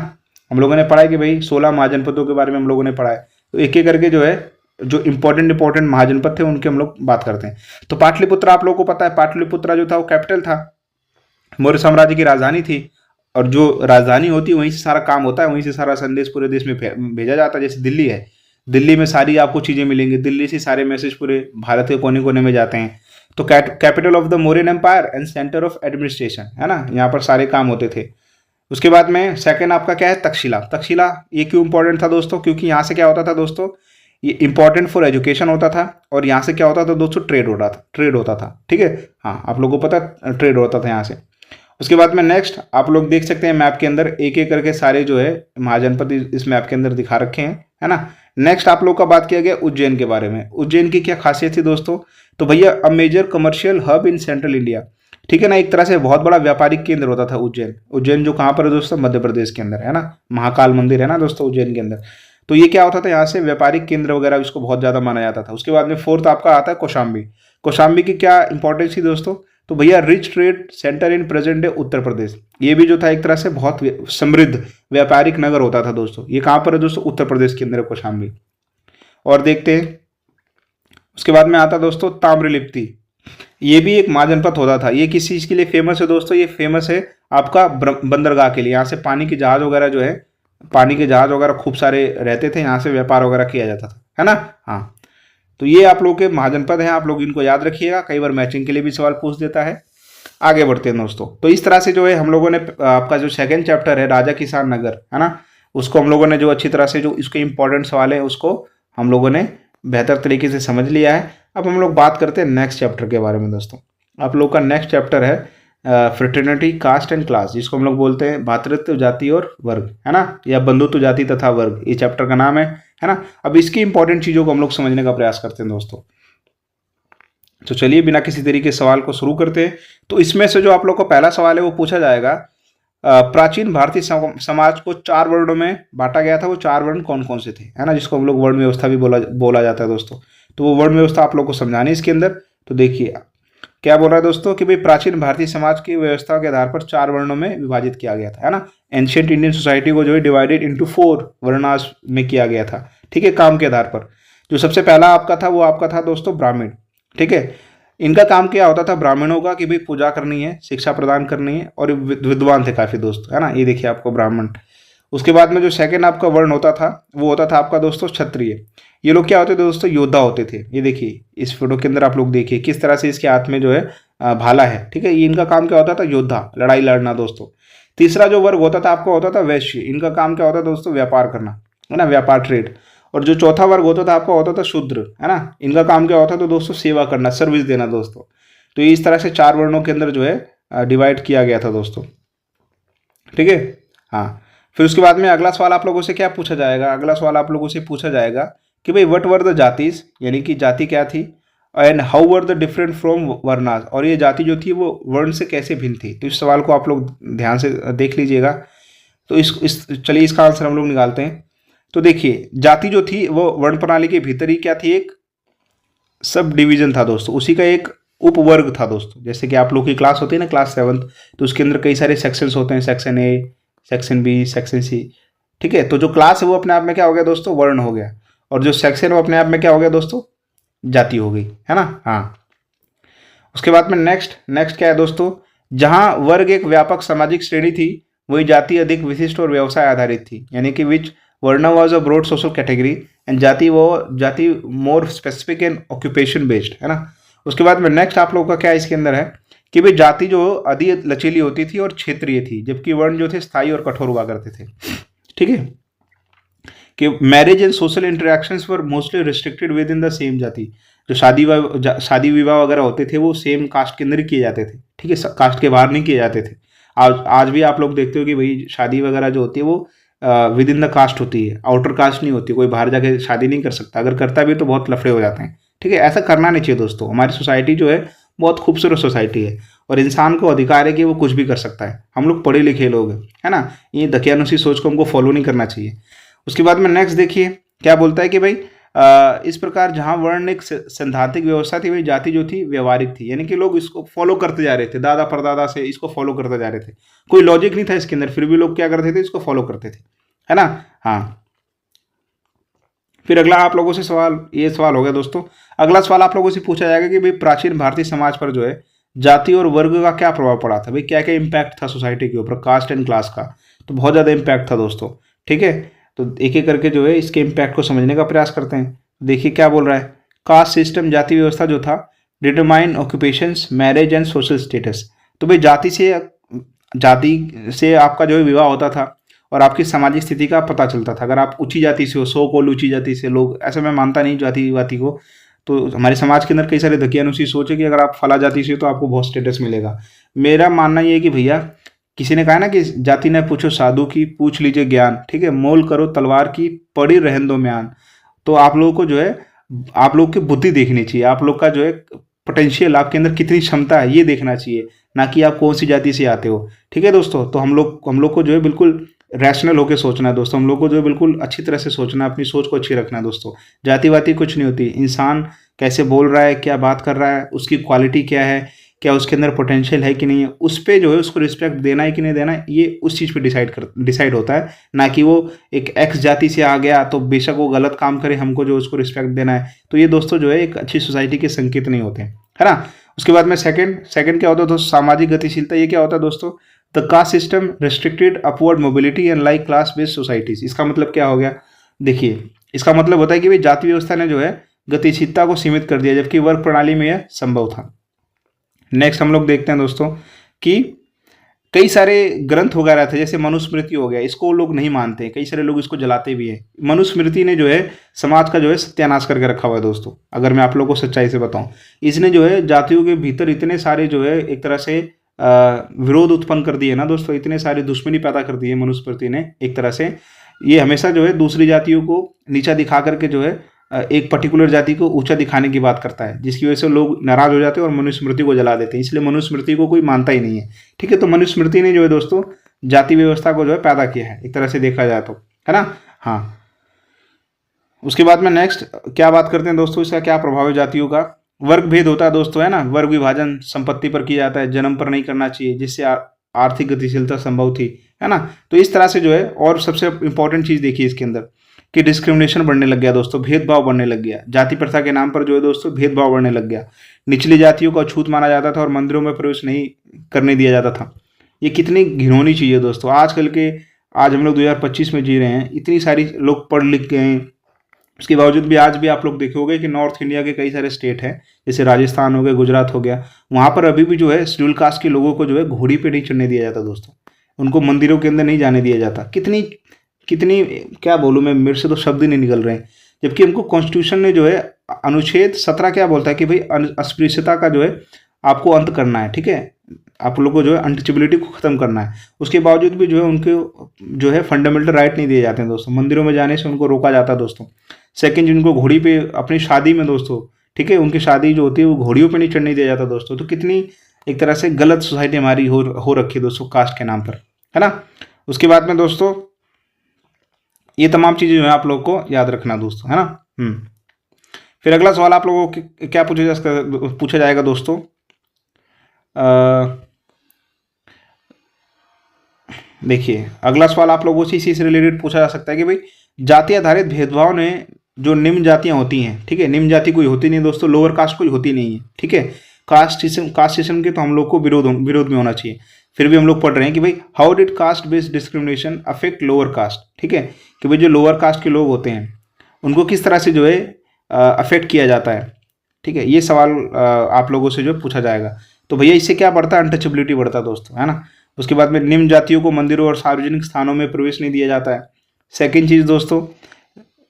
[SPEAKER 1] हम लोगों ने पढ़ा है कि भाई 16 महाजनपदों के बारे में हम लोगों ने पढ़ा है। तो एक एक करके जो है जो इंपॉर्टेंट महाजनपद थे उनके हम लोग बात करते हैं। तो पाटलिपुत्र आप लोगों को पता है, पाटलिपुत्र जो था वो कैपिटल था, मौर्य साम्राज्य की राजधानी थी। और जो राजधानी होती है वहीं से सारा काम होता है, वहीं से सारा संदेश पूरे देश में भेजा जाता है। जैसे दिल्ली है, दिल्ली में सारी आपको चीज़ें मिलेंगी, दिल्ली से सारे मैसेज पूरे भारत के कोने कोने में जाते हैं। तो capital of the Mauryan empire and centre of administration, है ना, यहाँ पर सारे काम होते थे। उसके बाद में सेकंड आपका क्या है? तक्षशिला। तक्षशिला ये क्यों इंपॉर्टेंट था दोस्तों? क्योंकि यहाँ से क्या होता था दोस्तों, ये इंपॉर्टेंट फॉर एजुकेशन होता था, और यहाँ से क्या होता था दोस्तों? ट्रेड होता था, ठीक है। हाँ, आप लोगों को पता है ट्रेड होता था यहाँ से। उसके बाद में नेक्स्ट आप लोग देख सकते हैं मैप के अंदर एक एक करके सारे जो है महाजनपद इस मैप के अंदर दिखा रखे हैं, है ना। नेक्स्ट आप लोग का बात किया गया उज्जैन के बारे में। उज्जैन की क्या खासियत थी दोस्तों? तो भैया a major commercial hub in central India, ठीक है ना। एक तरह से बहुत बड़ा व्यापारिक केंद्र होता था उज्जैन। उज्जैन जो कहाँ पर है दोस्तों? मध्य प्रदेश के अंदर, है ना। महाकाल मंदिर है ना दोस्तों उज्जैन के अंदर। तो ये क्या होता था, यहाँ से व्यापारिक केंद्र वगैरह इसको बहुत ज़्यादा माना जाता था। उसके बाद में फोर्थ आपका आता है कौशाम्बी। कौशाम्बी की क्या इंपॉर्टेंस थी दोस्तों? तो भैया rich trade centre in present day Uttar Pradesh. ये भी जो था एक तरह से बहुत समृद्ध व्यापारिक नगर होता था दोस्तों। ये कहाँ पर है दोस्तों? उत्तर प्रदेश के अंदर है कौशाम्बी। और देखते हैं उसके बाद में आता दोस्तों ताम्रलिप्ति। ये भी एक महाजनपद होता था। ये किस चीज़ के लिए फेमस है दोस्तों? ये फेमस है आपका बंदरगाह के लिए। यहाँ से पानी के जहाज वगैरह जो है, पानी के जहाज वगैरह खूब सारे रहते थे, यहाँ से व्यापार वगैरह किया जाता था, है ना। हाँ, तो ये आप लोग के महाजनपद हैं, आप लोग इनको याद रखिएगा, कई बार मैचिंग के लिए भी सवाल पूछ देता है। आगे बढ़ते हैं दोस्तों। तो इस तरह से जो है हम लोगों ने आपका जो सेकंड चैप्टर है राजा किसान नगर, है ना, उसको हम लोगों ने जो अच्छी तरह से जो इसके इंपॉर्टेंट सवाल है उसको हम लोगों ने बेहतर तरीके से समझ लिया है। अब हम लोग बात करते हैं नेक्स्ट चैप्टर के बारे में दोस्तों। आप लोग का नेक्स्ट चैप्टर है फ्रेटर्निटी कास्ट एंड क्लास, जिसको हम लोग बोलते हैं भातृत्व जाति और वर्ग, है ना, या बंधुत्व जाति तथा वर्ग, ये चैप्टर का नाम है ना। अब इसकी इंपॉर्टेंट चीज़ों को हम लोग समझने का प्रयास करते हैं दोस्तों। तो चलिए बिना किसी तरीके के सवाल को शुरू करते हैं। तो इसमें से जो आप लोग का पहला सवाल है वो पूछा जाएगा, प्राचीन भारतीय समाज को 4 वर्णों में बांटा गया था, वो 4 वर्ण कौन कौन से थे, है ना, जिसको हम लोग वर्ण व्यवस्था भी बोला जाता है दोस्तों। तो वो वर्ण व्यवस्था आप लोग को समझानी है इसके अंदर। तो देखिए क्या बोल रहा है दोस्तों कि भाई प्राचीन भारतीय समाज की व्यवस्था के आधार पर 4 वर्णों में विभाजित किया गया था, है ना। एंशियंट इंडियन सोसाइटी को जो है डिवाइडेड इंटू 4 वर्णास में किया गया था, ठीक है, काम के आधार पर। जो सबसे पहला आपका था वो आपका था दोस्तों ब्राह्मण, ठीक है। इनका काम क्या होता था ब्राह्मणों का कि भाई पूजा करनी है, शिक्षा प्रदान करनी है, और विद्वान थे काफ़ी दोस्तों, है ना। ये देखिए आपको ब्राह्मण। उसके बाद में जो सेकंड आपका वर्ण होता था वो होता था आपका दोस्तों क्षत्रिय। ये लोग क्या होते थे दोस्तों? योद्धा होते थे। ये देखिए इस फोटो के अंदर आप लोग देखिए किस तरह से इसके हाथ में जो है भाला है, ठीक है। ये इनका काम क्या होता था? योद्धा, लड़ाई लड़ना दोस्तों। तीसरा जो वर्ग होता था आपका होता था वैश्य। इनका काम क्या होता था दोस्तों? व्यापार करना, है ना, व्यापार, ट्रेड। और जो चौथा वर्ग होता था आपका होता था शूद्र, है ना। इनका काम क्या होता था दोस्तों? सेवा करना, सर्विस देना दोस्तों। तो ये इस तरह से 4 वर्णों के अंदर जो है डिवाइड किया गया था दोस्तों, ठीक है। हाँ, फिर उसके बाद में अगला सवाल आप लोगों से क्या पूछा जाएगा? अगला सवाल आप लोगों से पूछा जाएगा कि भाई व्हाट वर द जातिज, यानी कि जाति क्या थी, and how were the different from varnas, और ये जाति जो थी वो वर्ण से कैसे भिन्न थी। तो इस सवाल को आप लोग ध्यान से देख लीजिएगा। तो इस चलिए इसका आंसर हम लोग निकालते हैं। तो देखिए जाति जो थी वो वर्ण प्रणाली के भीतर ही क्या थी? एक सब डिवीजन था दोस्तों, उसी का एक उपवर्ग था दोस्तों। जैसे कि आप लोग की क्लास होती है ना, क्लास 7th, तो उसके अंदर कई सारे सेक्शंस होते हैं, section A, section B, section C, ठीक है। तो जो क्लास है वो अपने आप में क्या हो गया दोस्तों? वर्ण हो गया। और जो सेक्शन है वो अपने आप में क्या हो गया दोस्तों? जाति हो गई, है ना। हाँ, उसके बाद में नेक्स्ट क्या है दोस्तों? जहाँ वर्ग एक व्यापक सामाजिक श्रेणी थी, वही जाति अधिक विशिष्ट और व्यवसाय आधारित थी, यानी कि which varna was a broad social category and jati more specific and occupation based, है ना। उसके बाद में नेक्स्ट आप लोगों का क्या इसके अंदर है कि भाई जाति जो अधिक लचीली होती थी और क्षेत्रीय थी, जबकि वर्ण जो थे स्थायी और कठोर हुआ करते थे, ठीक है। कि marriage and social interactions were mostly restricted with in the same जाति। जो शादी विवाह वगैरह होते थे वो सेम कास्ट के अंदर ही किए जाते थे, ठीक है, कास्ट के बाहर नहीं किए जाते थे। आज भी आप लोग देखते हो कि भाई शादी वगैरह जो होती है वो विद इन द कास्ट होती है, आउटर कास्ट नहीं होती। कोई बाहर जाके शादी नहीं कर सकता, अगर करता भी तो बहुत लफड़े हो जाते हैं, ठीक है। ऐसा करना नहीं चाहिए दोस्तों। हमारी सोसाइटी जो है बहुत खूबसूरत सोसाइटी है और इंसान को अधिकार है कि वो कुछ भी कर सकता है। हम लोग पढ़े लिखे लोग हैं, है ना। ये दकियानुसी सोच को हमको फॉलो नहीं करना चाहिए। उसके बाद में नेक्स्ट देखिए क्या बोलता है कि भाई इस प्रकार जहाँ वर्ण एक सैद्धांतिक व्यवस्था थी, वही जाति जो थी व्यवहारिक थी, यानी कि लोग इसको फॉलो करते जा रहे थे, दादा परदादा से इसको फॉलो करते जा रहे थे। कोई लॉजिक नहीं था इसके अंदर, फिर भी लोग क्या करते थे? इसको फॉलो करते थे, है ना। हाँ, फिर अगला आप लोगों से सवाल, ये सवाल हो गया दोस्तों। अगला सवाल आप लोगों से पूछा जाएगा कि भाई प्राचीन भारतीय समाज पर जो है जाति और वर्ग का क्या प्रभाव पड़ा था, भाई क्या क्या इम्पैक्ट था सोसाइटी के ऊपर, कास्ट एंड क्लास का। तो बहुत ज़्यादा इम्पैक्ट था दोस्तों, ठीक है। तो एक एक करके जो है इसके इम्पैक्ट को समझने का प्रयास करते हैं। देखिए क्या बोल रहा है, कास्ट सिस्टम, जाति व्यवस्था जो था, determine occupations, marriage and social status. तो भाई जाति से आपका जो है विवाह होता था और आपकी सामाजिक स्थिति का पता चलता था। अगर आप ऊंची जाति से हो, सो कॉल्ड ऊंची जाति से लोग, ऐसा मैं मानता नहीं जाति वाति को, तो हमारे समाज के अंदर कई सारे दकियानुसी सोच है कि अगर आप फला जाति से हो तो आपको बहुत स्टेटस मिलेगा। मेरा मानना ये है कि भैया, किसी ने कहा ना कि जाति न पूछो साधु की, पूछ लीजिए ज्ञान, ठीक है, मोल करो तलवार की, पड़ी रहन दो म्यान। तो आप लोगों को जो है, आप लोग की बुद्धि देखनी चाहिए, आप लोग का जो है पोटेंशियल, आपके अंदर कितनी क्षमता है ये देखना चाहिए, ना कि आप कौन सी जाति से आते हो। ठीक है दोस्तों, तो हम लोग को जो है बिल्कुल रैशनल होकर सोचना है दोस्तों, हम लोग को जो है बिल्कुल अच्छी तरह से सोचना है, अपनी सोच को अच्छी रखना है दोस्तों। जाति वाति कुछ नहीं होती, इंसान कैसे बोल रहा है, क्या बात कर रहा है, उसकी क्वालिटी क्या है, क्या उसके अंदर पोटेंशियल है कि नहीं है, उस पर जो है उसको रिस्पेक्ट देना है कि नहीं देना है, ये उस चीज़ पे डिसाइड होता है, ना कि वो एक एक्स जाति से आ गया तो बेशक वो गलत काम करे, हमको जो उसको रिस्पेक्ट देना है। तो ये दोस्तों जो है एक अच्छी सोसाइटी के संकेत नहीं होते, है ना। उसके बाद में सेकंड क्या होता है दोस्तों, सामाजिक गतिशीलता। ये क्या होता है दोस्तों, the caste system restricted upward mobility and like class based societies. इसका मतलब क्या हो गया, देखिए इसका मतलब होता है कि भाई जाति व्यवस्था ने जो है गतिशीलता को सीमित कर दिया, जबकि वर्ग प्रणाली में यह संभव था। नेक्स्ट हम लोग देखते हैं दोस्तों कि कई सारे ग्रंथ वगैरह थे, जैसे मनुस्मृति हो गया, इसको लोग नहीं मानते, कई सारे लोग इसको जलाते भी हैं। मनुस्मृति ने जो है समाज का जो है सत्यानाश करके रखा हुआ है दोस्तों, अगर मैं आप लोगों को सच्चाई से बताऊं। इसने जो है जातियों के भीतर इतने सारे जो है एक तरह से विरोध उत्पन्न कर दिए ना दोस्तों, इतने सारी दुश्मनी पैदा कर दी है मनुस्मृति ने एक तरह से। ये हमेशा जो है दूसरी जातियों को नीचा दिखा करके जो है एक पर्टिकुलर जाति को ऊंचा दिखाने की बात करता है, जिसकी वजह से लोग नाराज हो जाते हैं और मनुस्मृति को जला देते हैं। इसलिए मनुस्मृति को कोई मानता ही नहीं है। ठीक है, तो मनुस्मृति ने जो है दोस्तों जाति व्यवस्था को जो है पैदा किया है, एक तरह से देखा जाए तो, है ना। हाँ, उसके बाद में नेक्स्ट क्या बात करते हैं दोस्तों, इसका क्या प्रभाव है जातियों का। वर्ग भेद होता है दोस्तों, है ना, वर्ग विभाजन संपत्ति पर किया जाता है, जन्म पर नहीं करना चाहिए, जिससे आर्थिक गतिशीलता संभव थी, है ना। तो इस तरह से जो है, और सबसे इंपॉर्टेंट चीज देखिए इसके अंदर कि डिस्क्रिमिनेशन बढ़ने लग गया दोस्तों, भेदभाव बढ़ने लग गया, जाति प्रथा के नाम पर जो है दोस्तों भेदभाव बढ़ने लग गया। निचली जातियों को अछूत माना जाता था और मंदिरों में प्रवेश नहीं करने दिया जाता था। ये कितनी घिनौनी चीज़ है दोस्तों। आज हम लोग 2025 में जी रहे हैं, इतनी सारी लोग पढ़ लिख गए हैं, उसके बावजूद भी आज भी आप लोग देखोगे कि नॉर्थ इंडिया के कई सारे स्टेट हैं, जैसे राजस्थान हो गया, गुजरात हो गया, वहाँ पर अभी भी जो है शेड्यूल कास्ट के लोगों को जो है घोड़ी पे नहीं चढ़ने दिया जाता दोस्तों, उनको मंदिरों के अंदर नहीं जाने दिया जाता। कितनी क्या बोलूँ मैं, मेरे से तो शब्द ही नहीं निकल रहे हैं। जबकि हमको कॉन्स्टिट्यूशन ने जो है अनुच्छेद 17 क्या बोलता है कि भाई अस्पृश्यता का जो है आपको अंत करना है। ठीक है, आप लोगों को जो है अनटचेबिलिटी को खत्म करना है। उसके बावजूद भी जो है उनके जो है फंडामेंटल राइट नहीं दिए जाते हैं दोस्तों, मंदिरों में जाने से उनको रोका जाता है दोस्तों। सेकंड, जिनको घोड़ी पे अपनी शादी में दोस्तों, ठीक है, उनकी शादी जो होती है वो घोड़ियों पे नहीं चढ़ने दिया जाता दोस्तों। तो कितनी एक तरह से गलत सोसाइटी हमारी हो रखी है दोस्तों कास्ट के नाम पर, है ना। उसके बाद में दोस्तों ये तमाम चीज़ें जो है आप लोगों को याद रखना दोस्तों, है ना। फिर अगला सवाल आप लोगों को क्या पूछा जाएगा दोस्तों, देखिए अगला सवाल आप लोगों से इसी से रिलेटेड पूछा जा सकता है कि भाई जाति आधारित भेदभाव ने जो निम्न जातियां होती हैं, ठीक है, निम्न जाति कोई होती नहीं दोस्तों, लोअर कास्ट कोई होती नहीं है। ठीक है, कास्ट सिस्टम के तो हम लोग को विरोध में होना चाहिए। फिर भी हम लोग पढ़ रहे हैं कि भाई how did caste based discrimination affect lower caste. ठीक है, कि भाई जो लोअर कास्ट के लोग होते हैं उनको किस तरह से जो है अफेक्ट किया जाता है। ठीक है, ये सवाल आप लोगों से जो पूछा जाएगा। तो भैया इससे क्या बढ़ता है, अनटचेबिलिटी बढ़ता है दोस्तों, है ना। उसके बाद में निम्न जातियों को मंदिरों और सार्वजनिक स्थानों में प्रवेश नहीं दिया जाता है। सेकेंड चीज़ दोस्तों,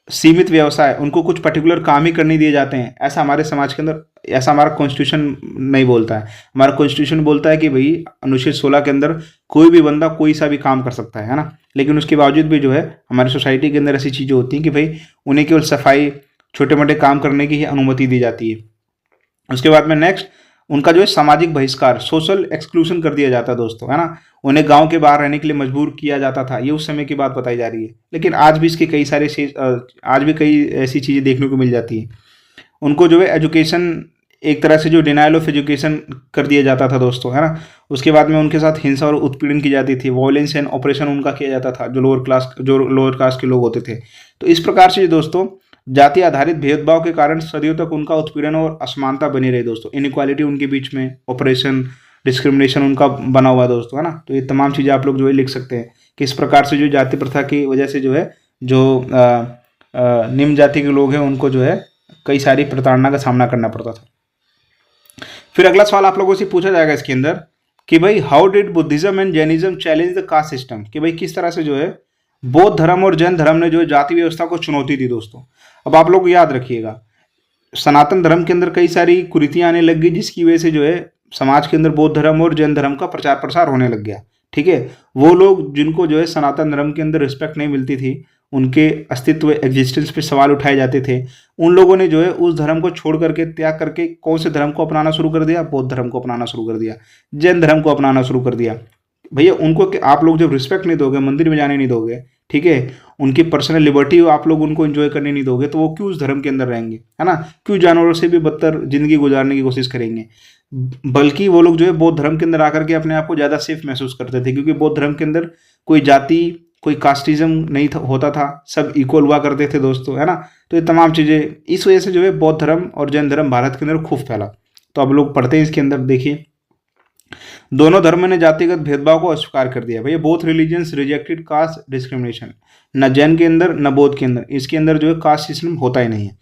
[SPEAKER 1] सीमित व्यवसाय, उनको कुछ पर्टिकुलर काम ही करने दिए जाते हैं। ऐसा हमारे समाज के अंदर, ऐसा हमारा कॉन्स्टिट्यूशन नहीं बोलता है। हमारा कॉन्स्टिट्यूशन बोलता है कि भाई अनुच्छेद 16 के अंदर कोई भी बंदा कोई सा भी काम कर सकता है ना। लेकिन उसके बावजूद भी जो है हमारी सोसाइटी के अंदर ऐसी चीज़ें होती हैं कि भाई उन्हें केवल सफाई, छोटे मोटे काम करने की ही अनुमति दी जाती है। उसके बाद में नेक्स्ट, उनका जो है सामाजिक बहिष्कार, सोशल एक्सक्लूजन कर दिया जाता है दोस्तों, है ना। उन्हें गांव के बाहर रहने के लिए मजबूर किया जाता था। ये उस समय की बात बताई जा रही है, लेकिन आज भी इसके आज भी कई ऐसी चीज़ें देखने को मिल जाती है। उनको जो है एजुकेशन, एक तरह से जो डिनाइल ऑफ एजुकेशन कर दिया जाता था दोस्तों, है ना। उसके बाद में उनके साथ हिंसा और उत्पीड़न की जाती थी, वायलेंस एंड ऑपरेशन उनका किया जाता था, जो लोअर कास्ट के लोग होते थे। तो इस प्रकार से दोस्तों जाति आधारित भेदभाव के कारण सदियों तक उनका उत्पीड़न और असमानता बनी रही दोस्तों। इनइक्वालिटी उनके बीच में, ऑपरेशन, डिस्क्रिमिनेशन उनका बना हुआ दोस्तों, है ना। तो ये तमाम चीज़ें आप लोग जो है लिख सकते हैं कि इस प्रकार से जो जाति प्रथा की वजह से जो है जो निम्न जाति के लोग हैं उनको जो है कई सारी प्रताड़ना का सामना करना पड़ता था। फिर अगला सवाल आप लोगों से पूछा जाएगा इसके अंदर कि भाई how did Buddhism and Jainism challenge the caste system, कि भाई किस तरह से जो है बौद्ध धर्म और जैन धर्म ने जो है जाति व्यवस्था को चुनौती दी दोस्तों। अब आप लोग याद रखिएगा, सनातन धर्म के अंदर कई सारी कुरीतियां आने लग गई, जिसकी वजह से जो है समाज के अंदर बौद्ध धर्म और जैन धर्म का प्रचार प्रसार होने लग गया। ठीक है, वो लोग जिनको जो है सनातन धर्म के अंदर रिस्पेक्ट नहीं मिलती थी, उनके अस्तित्व एग्जिस्टेंस पे सवाल उठाए जाते थे, उन लोगों ने जो है उस धर्म को छोड़ करके, त्याग करके कौन से धर्म को अपनाना शुरू कर दिया? बौद्ध धर्म को अपनाना शुरू कर दिया, जैन धर्म को अपनाना शुरू कर दिया। भैया उनको आप लोग जब रिस्पेक्ट नहीं दोगे, मंदिर में जाने नहीं दोगे, ठीक है, उनकी पर्सनल लिबर्टी आप लोग उनको एंजॉय करने नहीं दोगे, तो वो क्यों उस धर्म के अंदर रहेंगे, है ना? क्यों जानवरों से भी बदतर जिंदगी गुजारने की कोशिश करेंगे? बल्कि वो लोग जो है बौद्ध धर्म के अंदर आकर के अपने आप को ज़्यादा सेफ महसूस करते थे, क्योंकि बौद्ध धर्म के अंदर कोई जाति, कोई कास्टिज्म नहीं होता था, सब इक्वल हुआ करते थे दोस्तों, है ना? तो ये तमाम चीज़ें, इस वजह से जो है बौद्ध धर्म और जैन धर्म भारत के अंदर खूब फैला। तो अब लोग पढ़ते हैं इसके अंदर, देखिए, दोनों धर्म ने जातिगत भेदभाव को अस्वीकार कर दिया। भैया both religions rejected caste discrimination, न जैन के अंदर न बौद्ध के अंदर, इसके अंदर जो है कास्ट सिस्टम होता ही नहीं है।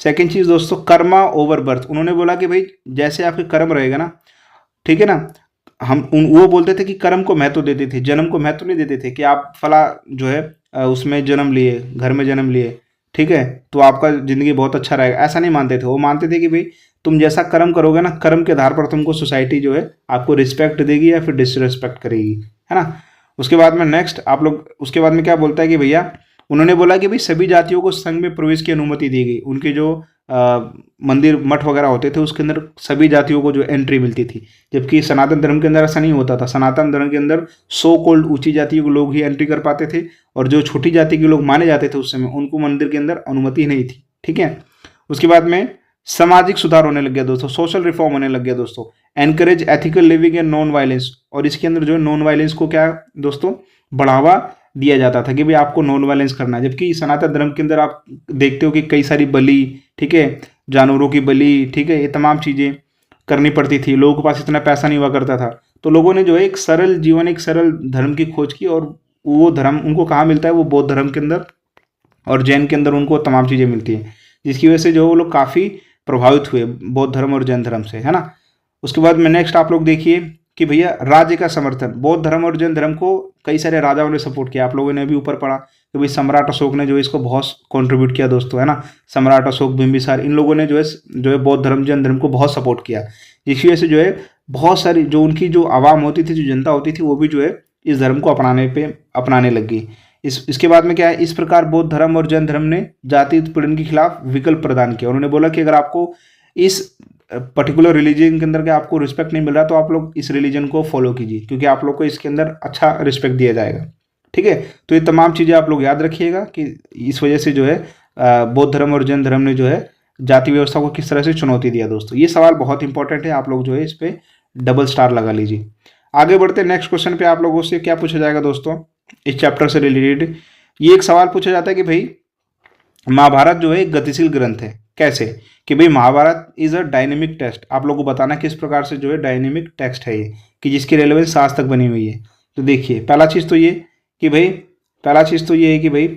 [SPEAKER 1] सेकेंड चीज दोस्तों, कर्मा ओवर बर्थ। उन्होंने बोला कि भाई जैसे आपके कर्म रहेगा ना, ठीक है ना, वो बोलते थे कि कर्म को महत्व देते थे, जन्म को महत्व नहीं देते थे कि आप फला जो है उसमें जन्म लिए, घर में जन्म लिए, ठीक है, तो आपका जिंदगी बहुत अच्छा रहेगा, ऐसा नहीं मानते थे। वो मानते थे कि भाई तुम जैसा कर्म करोगे ना, कर्म के आधार पर तुमको सोसाइटी जो है आपको रिस्पेक्ट देगी या फिर डिसरिस्पेक्ट करेगी, है ना? उसके बाद में नेक्स्ट आप लोग, उसके बाद में क्या बोलता है कि भैया, उन्होंने बोला कि भाई सभी जातियों को संघ में प्रवेश की अनुमति दी गई। उनके जो मंदिर मठ वगैरह होते थे उसके अंदर सभी जातियों को जो एंट्री मिलती थी, जबकि सनातन धर्म के अंदर ऐसा नहीं होता था। सनातन धर्म के अंदर सो कॉल्ड ऊंची जातियों के लोग ही एंट्री कर पाते थे, और जो छोटी जाति के लोग माने जाते थे उस समय, उनको मंदिर के अंदर अनुमति नहीं थी। ठीक है, उसके बाद में सामाजिक सुधार होने लग गया दोस्तों, सोशल रिफॉर्म होने लग गया दोस्तों। Encourage ethical living and non violence, और इसके अंदर जो है नॉन वायलेंस को क्या दोस्तों बढ़ावा दिया जाता था कि भाई आपको नॉन वायलेंस करना है। जबकि सनातन धर्म के अंदर आप देखते हो कि कई सारी बलि, ठीक है, जानवरों की बलि, ठीक है, ये तमाम चीज़ें करनी पड़ती थी, लोगों के पास इतना पैसा नहीं हुआ करता था। तो लोगों ने जो है एक सरल जीवन, एक सरल धर्म की खोज की, और वो धर्म उनको कहाँ मिलता है? वो बौद्ध धर्म के अंदर और जैन के अंदर उनको तमाम चीज़ें मिलती हैं, जिसकी वजह से जो वो लोग काफ़ी प्रभावित हुए बौद्ध धर्म और जैन धर्म से, है ना? उसके बाद में नेक्स्ट आप लोग देखिए कि भैया राज्य का समर्थन, बौद्ध धर्म और जैन धर्म को कई सारे राजाओं ने सपोर्ट किया। आप लोगों ने अभी ऊपर पढ़ा कि भाई सम्राट अशोक ने जो इसको बहुत कंट्रीब्यूट किया दोस्तों, है ना? सम्राट अशोक, बिंबिसार, इन लोगों ने जो है बौद्ध धर्म जैन धर्म को बहुत सपोर्ट किया, जिसकी वजह से जो है बहुत सारी जो उनकी जो आवाम होती थी, जो जनता होती थी, वो भी जो है इस धर्म को अपनाने लग गई। इसके बाद में क्या है, इस प्रकार बौद्ध धर्म और जैन धर्म ने जाति उत्पीड़न के खिलाफ विकल्प प्रदान किया। उन्होंने बोला कि अगर आपको इस पर्टिकुलर रिलीजन के अंदर के आपको रिस्पेक्ट नहीं मिल रहा, तो आप लोग इस रिलीजन को फॉलो कीजिए, क्योंकि आप लोग को इसके अंदर अच्छा रिस्पेक्ट दिया जाएगा। ठीक है, तो ये तमाम चीज़ें आप लोग याद रखिएगा कि इस वजह से जो है बौद्ध धर्म और जैन धर्म ने जो है जाति व्यवस्था को किस तरह से चुनौती दिया दोस्तों। ये सवाल बहुत इंपॉर्टेंट है, आप लोग जो है इस पर डबल स्टार लगा लीजिए। आगे बढ़ते नेक्स्ट क्वेश्चन पे। आप लोगों से क्या पूछा जाएगा दोस्तों इस चैप्टर से रिलेटेड? ये एक सवाल पूछा जाता है कि भाई महाभारत जो है एक गतिशील ग्रंथ है। कैसे? कि भाई Mahabharata is a dynamic text. आप लोगों को बताना किस प्रकार से जो है डायनेमिक टेक्स्ट है ये, कि जिसकी रेलेवेंस आज तक बनी हुई है। तो देखिए पहला चीज़ तो ये है कि भाई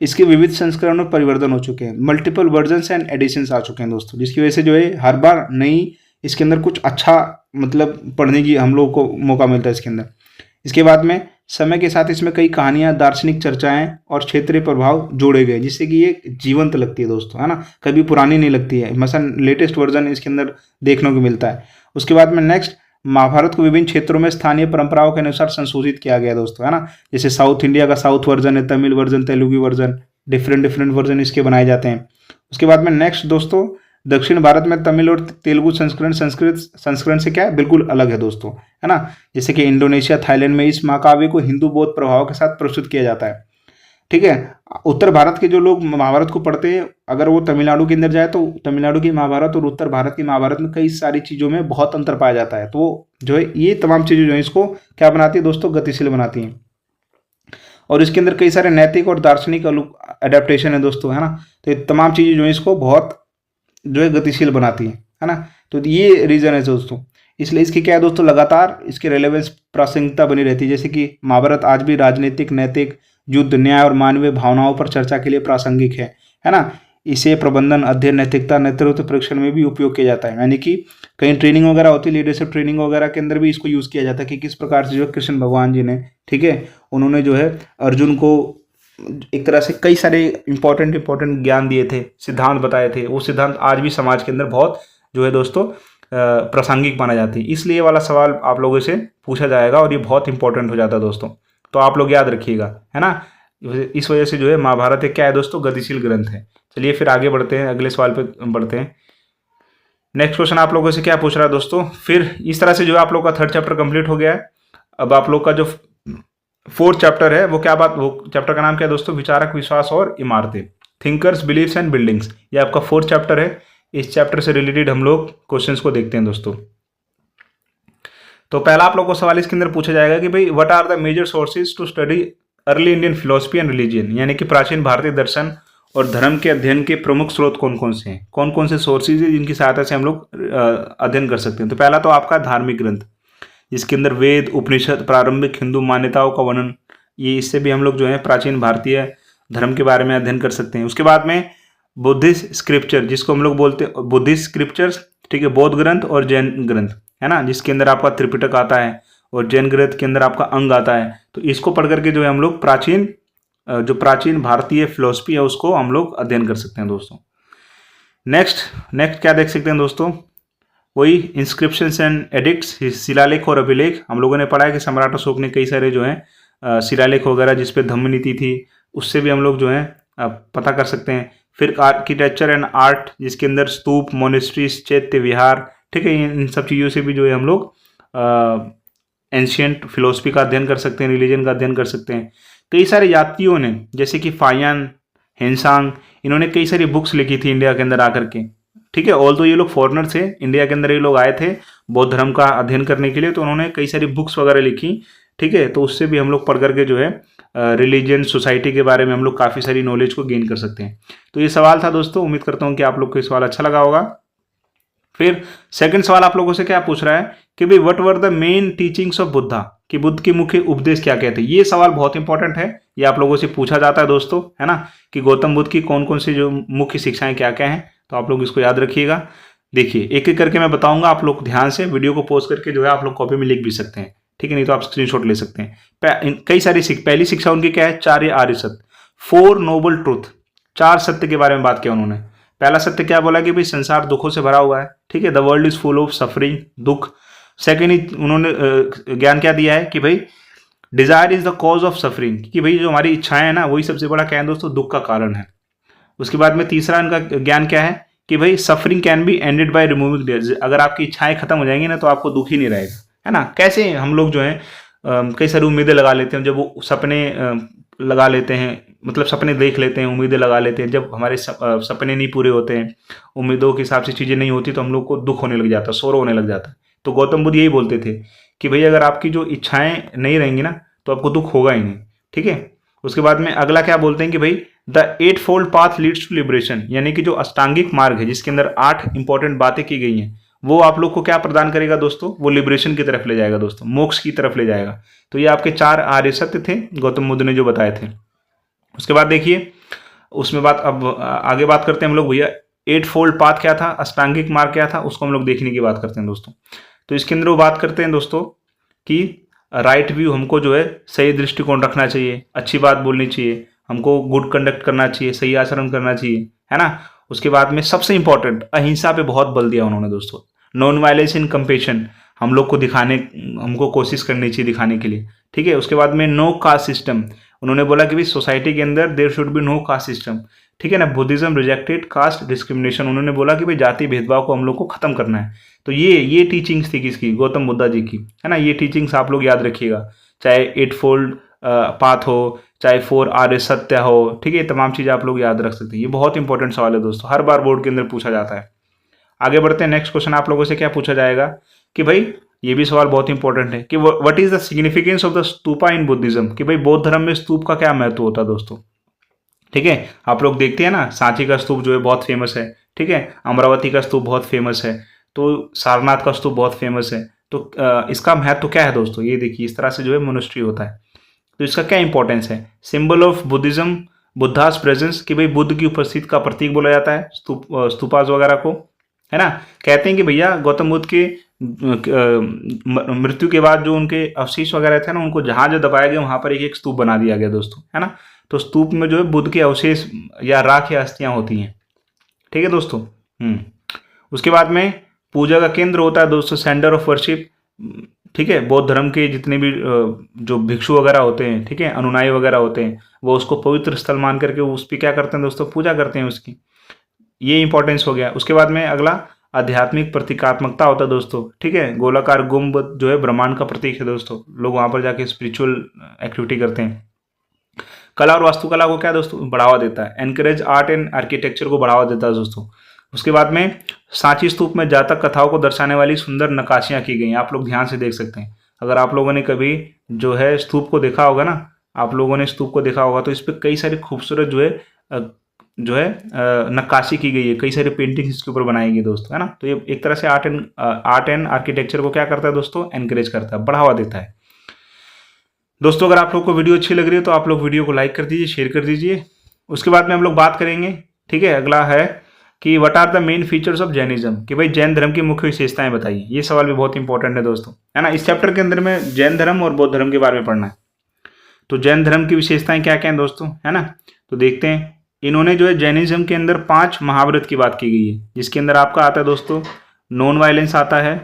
[SPEAKER 1] इसके विविध संस्करण और परिवर्तन हो चुके हैं, मल्टीपल वर्जन्स एंड एडिशंस आ चुके हैं दोस्तों, जिसकी वजह से जो है हर बार नई इसके अंदर कुछ अच्छा मतलब पढ़ने की हम लोग को मौका मिलता है इसके अंदर। इसके बाद में समय के साथ इसमें कई कहानियां, दार्शनिक चर्चाएं और क्षेत्रीय प्रभाव जोड़े गए, जिससे कि ये जीवंत लगती है दोस्तों, है ना? कभी पुरानी नहीं लगती है। मसलन लेटेस्ट वर्जन इसके अंदर देखने को मिलता है। उसके बाद में नेक्स्ट, महाभारत को विभिन्न क्षेत्रों में स्थानीय परंपराओं के अनुसार संशोधित किया गया दोस्तों, है ना? जैसे साउथ इंडिया का साउथ वर्जन है, Tamil version, Telugu version, different version इसके बनाए जाते हैं। उसके बाद में नेक्स्ट दोस्तों, दक्षिण भारत में तमिल और तेलुगु संस्करण से क्या है, बिल्कुल अलग है दोस्तों, है ना? जैसे कि इंडोनेशिया, थाईलैंड में इस महाकाव्य को हिंदू बौद्ध प्रभाव के साथ प्रस्तुत किया जाता है। ठीक है, उत्तर भारत के जो लोग महाभारत को पढ़ते हैं, अगर वो तमिलनाडु के अंदर जाए तो तमिलनाडु की महाभारत और उत्तर भारत की महाभारत में कई सारी चीज़ों में बहुत अंतर पाया जाता है। तो जो है ये तमाम चीज़ें जो है इसको क्या बनाती है दोस्तों, गतिशील बनाती हैं। और इसके अंदर कई सारे नैतिक और दार्शनिक अडेप्टेशन है दोस्तों, है ना? तो ये तमाम चीज़ें जो है इसको बहुत जो है गतिशील बनाती है ना? तो ये रीज़न है दोस्तों। इसलिए इसकी क्या है दोस्तों, लगातार इसकी रेलेवेंस, प्रासंगिकता बनी रहती है। जैसे कि महाभारत आज भी राजनीतिक, नैतिक, युद्ध, न्याय और मानवीय भावनाओं पर चर्चा के लिए प्रासंगिक है ना? इसे प्रबंधन, अध्ययन, नैतिकता, नेतृत्व परीक्षण में भी उपयोग किया जाता है। यानी कि कहीं ट्रेनिंग वगैरह होती है, लीडरशिप ट्रेनिंग वगैरह के अंदर भी इसको यूज़ किया जाता है कि किस प्रकार से जो कृष्ण भगवान जी ने, ठीक है, उन्होंने जो है अर्जुन को एक तरह से कई सारे इंपॉर्टेंट ज्ञान दिए थे, सिद्धांत बताए थे। वो सिद्धांत आज भी समाज के अंदर बहुत जो है दोस्तों प्रासंगिक माना जाती है। इसलिए ये वाला सवाल आप लोगों से पूछा जाएगा और ये बहुत इंपॉर्टेंट हो जाता है दोस्तों, तो आप लोग याद रखिएगा, है ना। इस वजह से जो है महाभारत एक क्या है दोस्तों, गतिशील ग्रंथ है। चलिए फिर आगे बढ़ते हैं, अगले सवाल पे बढ़ते हैं। नेक्स्ट क्वेश्चन आप लोगों से क्या पूछ रहा है दोस्तों, फिर इस तरह से जो है आप लोग का 3rd चैप्टर कंप्लीट हो गया है। अब आप लोग का जो 4th चैप्टर है वो चैप्टर का नाम क्या है दोस्तों, विचारक, विश्वास और इमारतें, थिंकर्स, बिलीव्स एंड बिल्डिंग्स। ये आपका 4th चैप्टर है। इस चैप्टर से रिलेटेड हम लोग क्वेश्चंस को देखते हैं दोस्तों। तो पहला आप लोग को सवाल इसके अंदर पूछा जाएगा कि भाई what are the major sources to study early Indian philosophy and religion, यानी कि प्राचीन भारतीय दर्शन और धर्म के अध्ययन के प्रमुख स्रोत कौन कौन से हैं, कौन कौन से सोर्सेज हैं जिनकी सहायता से हम लोग अध्ययन कर सकते हैं। तो पहला तो आपका धार्मिक ग्रंथ, जिसके अंदर वेद, उपनिषद, प्रारंभिक हिंदू मान्यताओं का वर्णन, ये इससे भी हम लोग जो है प्राचीन भारतीय धर्म के बारे में अध्ययन कर सकते हैं। उसके बाद में बुद्धिस्ट स्क्रिप्चर, जिसको हम लोग बोलते हैं बुद्धिस्ट स्क्रिप्चर्स, ठीक है, बौद्ध ग्रंथ और जैन ग्रंथ, है ना, जिसके अंदर आपका त्रिपिटक आता है और जैन ग्रंथ के अंदर आपका अंग आता है। तो इसको पढ़ करके जो है हम लोग प्राचीन भारतीय फिलोसफी है उसको हम लोग अध्ययन कर सकते हैं दोस्तों। नेक्स्ट क्या देख सकते हैं दोस्तों, वही इंस्क्रिप्शंस एंड एडिक्ट्स, शिलालेख और अभिलेख। हम लोगों ने पढ़ा है कि सम्राट अशोक ने कई सारे जो है शिलालेख वगैरह जिसपे धम्म नीति थी, उससे भी हम लोग जो है पता कर सकते हैं। फिर आर्किटेक्चर एंड आर्ट, जिसके अंदर स्तूप, मोनेस्ट्रीज, चैत्य विहार, ठीक है, इन सब चीज़ों से भी जो है हम लोग एंशियंट फिलोसफी का अध्ययन कर सकते हैं, रिलीजन का अध्ययन कर सकते हैं। कई सारे यात्रियों ने, जैसे कि फायान, हेनसांग, इन्होंने कई सारी बुक्स लिखी थी इंडिया के अंदर आकर के, ठीक है। ऑल तो ये लोग फॉरेनर थे, इंडिया के अंदर ये लोग आए थे बौद्ध धर्म का अध्ययन करने के लिए, तो उन्होंने कई सारी बुक्स वगैरह लिखी, ठीक है। तो उससे भी हम लोग पढ़ करके जो है रिलीजन, सोसाइटी के बारे में हम लोग काफ़ी सारी नॉलेज को गेन कर सकते हैं। तो ये सवाल था दोस्तों, उम्मीद करता हूँ कि आप लोग को ये सवाल अच्छा लगा होगा। फिर सेकंड सवाल आप लोगों से क्या पूछ रहा है कि भाई what were the main teachings of Buddha, कि बुद्ध के मुख्य उपदेश क्या क्या थे। ये सवाल बहुत इंपॉर्टेंट है, ये आप लोगों से पूछा जाता है दोस्तों, है ना, कि गौतम बुद्ध की कौन कौन सी जो मुख्य शिक्षाएं क्या क्या हैं। तो आप लोग इसको याद रखिएगा। देखिए एक एक करके मैं बताऊंगा, आप लोग ध्यान से वीडियो को पॉज करके जो है आप लोग कॉपी में लिख भी सकते हैं, ठीक है, नहीं तो आप स्क्रीनशॉट ले सकते हैं। कई सारी पहली शिक्षा उनकी क्या है, 4 आर्य सत्य, 4 नोबल ट्रूथ, 4 सत्य के बारे में बात किया उन्होंने। पहला सत्य क्या बोला कि भाई संसार दुखों से भरा हुआ है, ठीक है, the world is full of suffering, दुख। सेकेंड उन्होंने ज्ञान क्या दिया है कि भाई desire is the cause of suffering, कि भाई जो हमारी इच्छाएं हैं ना वही सबसे बड़ा क्या है दोस्तों, दुख का कारण है। उसके बाद में तीसरा इनका ज्ञान क्या है कि भाई suffering can be ended by removing desire, अगर आपकी इच्छाएं खत्म हो जाएंगी ना तो आपको दुख ही नहीं रहेगा, है ना। कैसे हम लोग जो है कई सारी उम्मीदें लगा लेते हैं, जब वो सपने लगा लेते हैं, मतलब सपने देख लेते हैं, उम्मीदें लगा लेते हैं, जब हमारे सपने नहीं पूरे होते हैं, उम्मीदों के हिसाब से चीज़ें नहीं होती, तो हम लोग को दुख होने लग जाता है, शोर होने लग जाता है। तो गौतम बुद्ध यही बोलते थे कि भाई अगर आपकी जो इच्छाएं नहीं रहेंगी ना तो आपको दुख होगा ही नहीं, ठीक है। उसके बाद में अगला क्या बोलते हैं कि भाई the 8 fold path leads to liberation, यानी कि जो अष्टांगिक मार्ग है जिसके अंदर 8 इंपॉर्टेंट बातें की गई हैं, वो आप लोग को क्या प्रदान करेगा दोस्तों, वो लिबरेशन की तरफ ले जाएगा दोस्तों, मोक्ष की तरफ ले जाएगा। तो ये आपके 4 आर्य सत्य थे गौतम बुद्ध ने जो बताए थे। उसके बाद देखिए उसमें अब आगे बात करते हैं हम लोग भैया 8 फोल्ड पाथ क्या था, अष्टांगिक मार्ग क्या था, उसको हम लोग देखने की बात करते हैं दोस्तों। तो इसके अंदर वो बात करते हैं दोस्तों कि राइट व्यू, हमको जो है सही दृष्टिकोण रखना चाहिए, अच्छी बात बोलनी चाहिए, हमको गुड कंडक्ट करना चाहिए, सही आचरण करना चाहिए, है ना। उसके बाद में सबसे इंपॉर्टेंट अहिंसा पे बहुत बल दिया उन्होंने दोस्तों, नॉन वायलेंस इन कंपेशन, हम लोग को हमको कोशिश करनी चाहिए दिखाने के लिए, ठीक है। उसके बाद में नो कास्ट सिस्टम, उन्होंने बोला कि भाई सोसाइटी के अंदर there should be no caste system, ठीक है ना। बुद्धिज्म रिजेक्टेड कास्ट डिस्क्रिमिनेशन, उन्होंने बोला कि भाई जाति भेदभाव को हम लोग को खत्म करना है। तो ये टीचिंग्स थी किसकी, गौतम बुद्धा जी की, है ना। ये टीचिंग्स आप लोग याद रखिएगा, चाहे 8 फोल्ड पाथ हो, चाहे 4 आर्य सत्य हो, ठीक है, तमाम चीज़ें आप लोग याद रख सकते हैं। ये बहुत इंपॉर्टेंट सवाल है दोस्तों, हर बार बोर्ड के अंदर पूछा जाता है। आगे बढ़ते हैं, नेक्स्ट क्वेश्चन आप लोगों से क्या पूछा जाएगा कि भाई ये भी सवाल बहुत इंपॉर्टेंट है कि what is the significance of the stupa in Buddhism, कि भाई बौद्ध धर्म में स्तूप का क्या महत्व होता है दोस्तों, ठीक है। आप लोग देखते हैं ना सांची का स्तूप जो है बहुत फेमस है, ठीक है, अमरावती का स्तूप बहुत फेमस है, तो सारनाथ का स्तूप बहुत फेमस है। तो इसका महत्व क्या है दोस्तों, ये देखिए इस तरह से जो है मोनेस्ट्री होता है, तो इसका क्या इंपॉर्टेंस है, symbol of Buddhism, Buddhas presence, कि भाई बुद्ध की उपस्थिति का प्रतीक बोला जाता है स्तूपास वगैरह को, है ना। कहते हैं कि भैया गौतम बुद्ध के मृत्यु के बाद जो उनके अवशेष वगैरह थे ना, उनको जहाँ जो दबाया गया वहाँ पर एक स्तूप बना दिया गया दोस्तों, है ना। तो स्तूप में जो है बुद्ध के अवशेष या राख या अस्थियां होती हैं। ठीक है दोस्तों। उसके बाद में पूजा का केंद्र होता है दोस्तों सेंटर ऑफ वर्शिप। ठीक है, बौद्ध धर्म के जितने भी जो भिक्षु वगैरह होते हैं, ठीक है, अनुयायी वगैरह होते हैं, वो उसको पवित्र स्थल मान करके उस पर क्या करते हैं दोस्तों, पूजा करते हैं उसकी। ये इंपॉर्टेंस हो गया। उसके बाद में अगला आध्यात्मिक प्रतीकात्मकता होता है दोस्तों। ठीक है, गोलाकार गुंबद जो है ब्रह्मांड का प्रतीक है दोस्तों। लोग वहां पर जाके स्पिरिचुअल एक्टिविटी करते हैं। कला और वास्तुकला को क्या दोस्तों बढ़ावा देता है, एनकरेज आर्ट एंड आर्किटेक्चर को बढ़ावा देता है दोस्तों। उसके बाद में सांची स्तूप में जातक कथाओं को दर्शाने वाली सुंदर नक्काशियां की गई हैं। आप लोग ध्यान से देख सकते हैं। अगर आप लोगों ने कभी जो है स्तूप को देखा होगा ना, आप लोगों ने स्तूप को देखा होगा, तो इस पर कई सारी खूबसूरत जो है नक्काशी की गई है, कई सारी पेंटिंग्स इसके ऊपर बनाई गई दोस्तों, है ना। तो ये एक तरह से आर्ट एंड आर्किटेक्चर को क्या करता है दोस्तों, एनकरेज करता है, बढ़ावा देता है। दोस्तों अगर आप लोग को वीडियो अच्छी लग रही है तो आप लोग वीडियो को लाइक कर दीजिए, शेयर कर दीजिए। उसके बाद में हम लोग बात करेंगे, ठीक है, अगला है कि what are the main features of Jainism, कि भाई जैन धर्म की मुख्य विशेषताएं बताइए। ये सवाल भी बहुत इंपॉर्टेंट है दोस्तों, है ना। इस चैप्टर के अंदर में जैन धर्म और बौद्ध धर्म के बारे में पढ़ना है। तो जैन धर्म की विशेषताएं क्या क्या हैं दोस्तों, है ना। तो देखते हैं। इन्होंने जो है जैनिज्म के अंदर 5 महाव्रत की बात की गई है, जिसके अंदर आपका आता है दोस्तों नॉन वायलेंस आता है,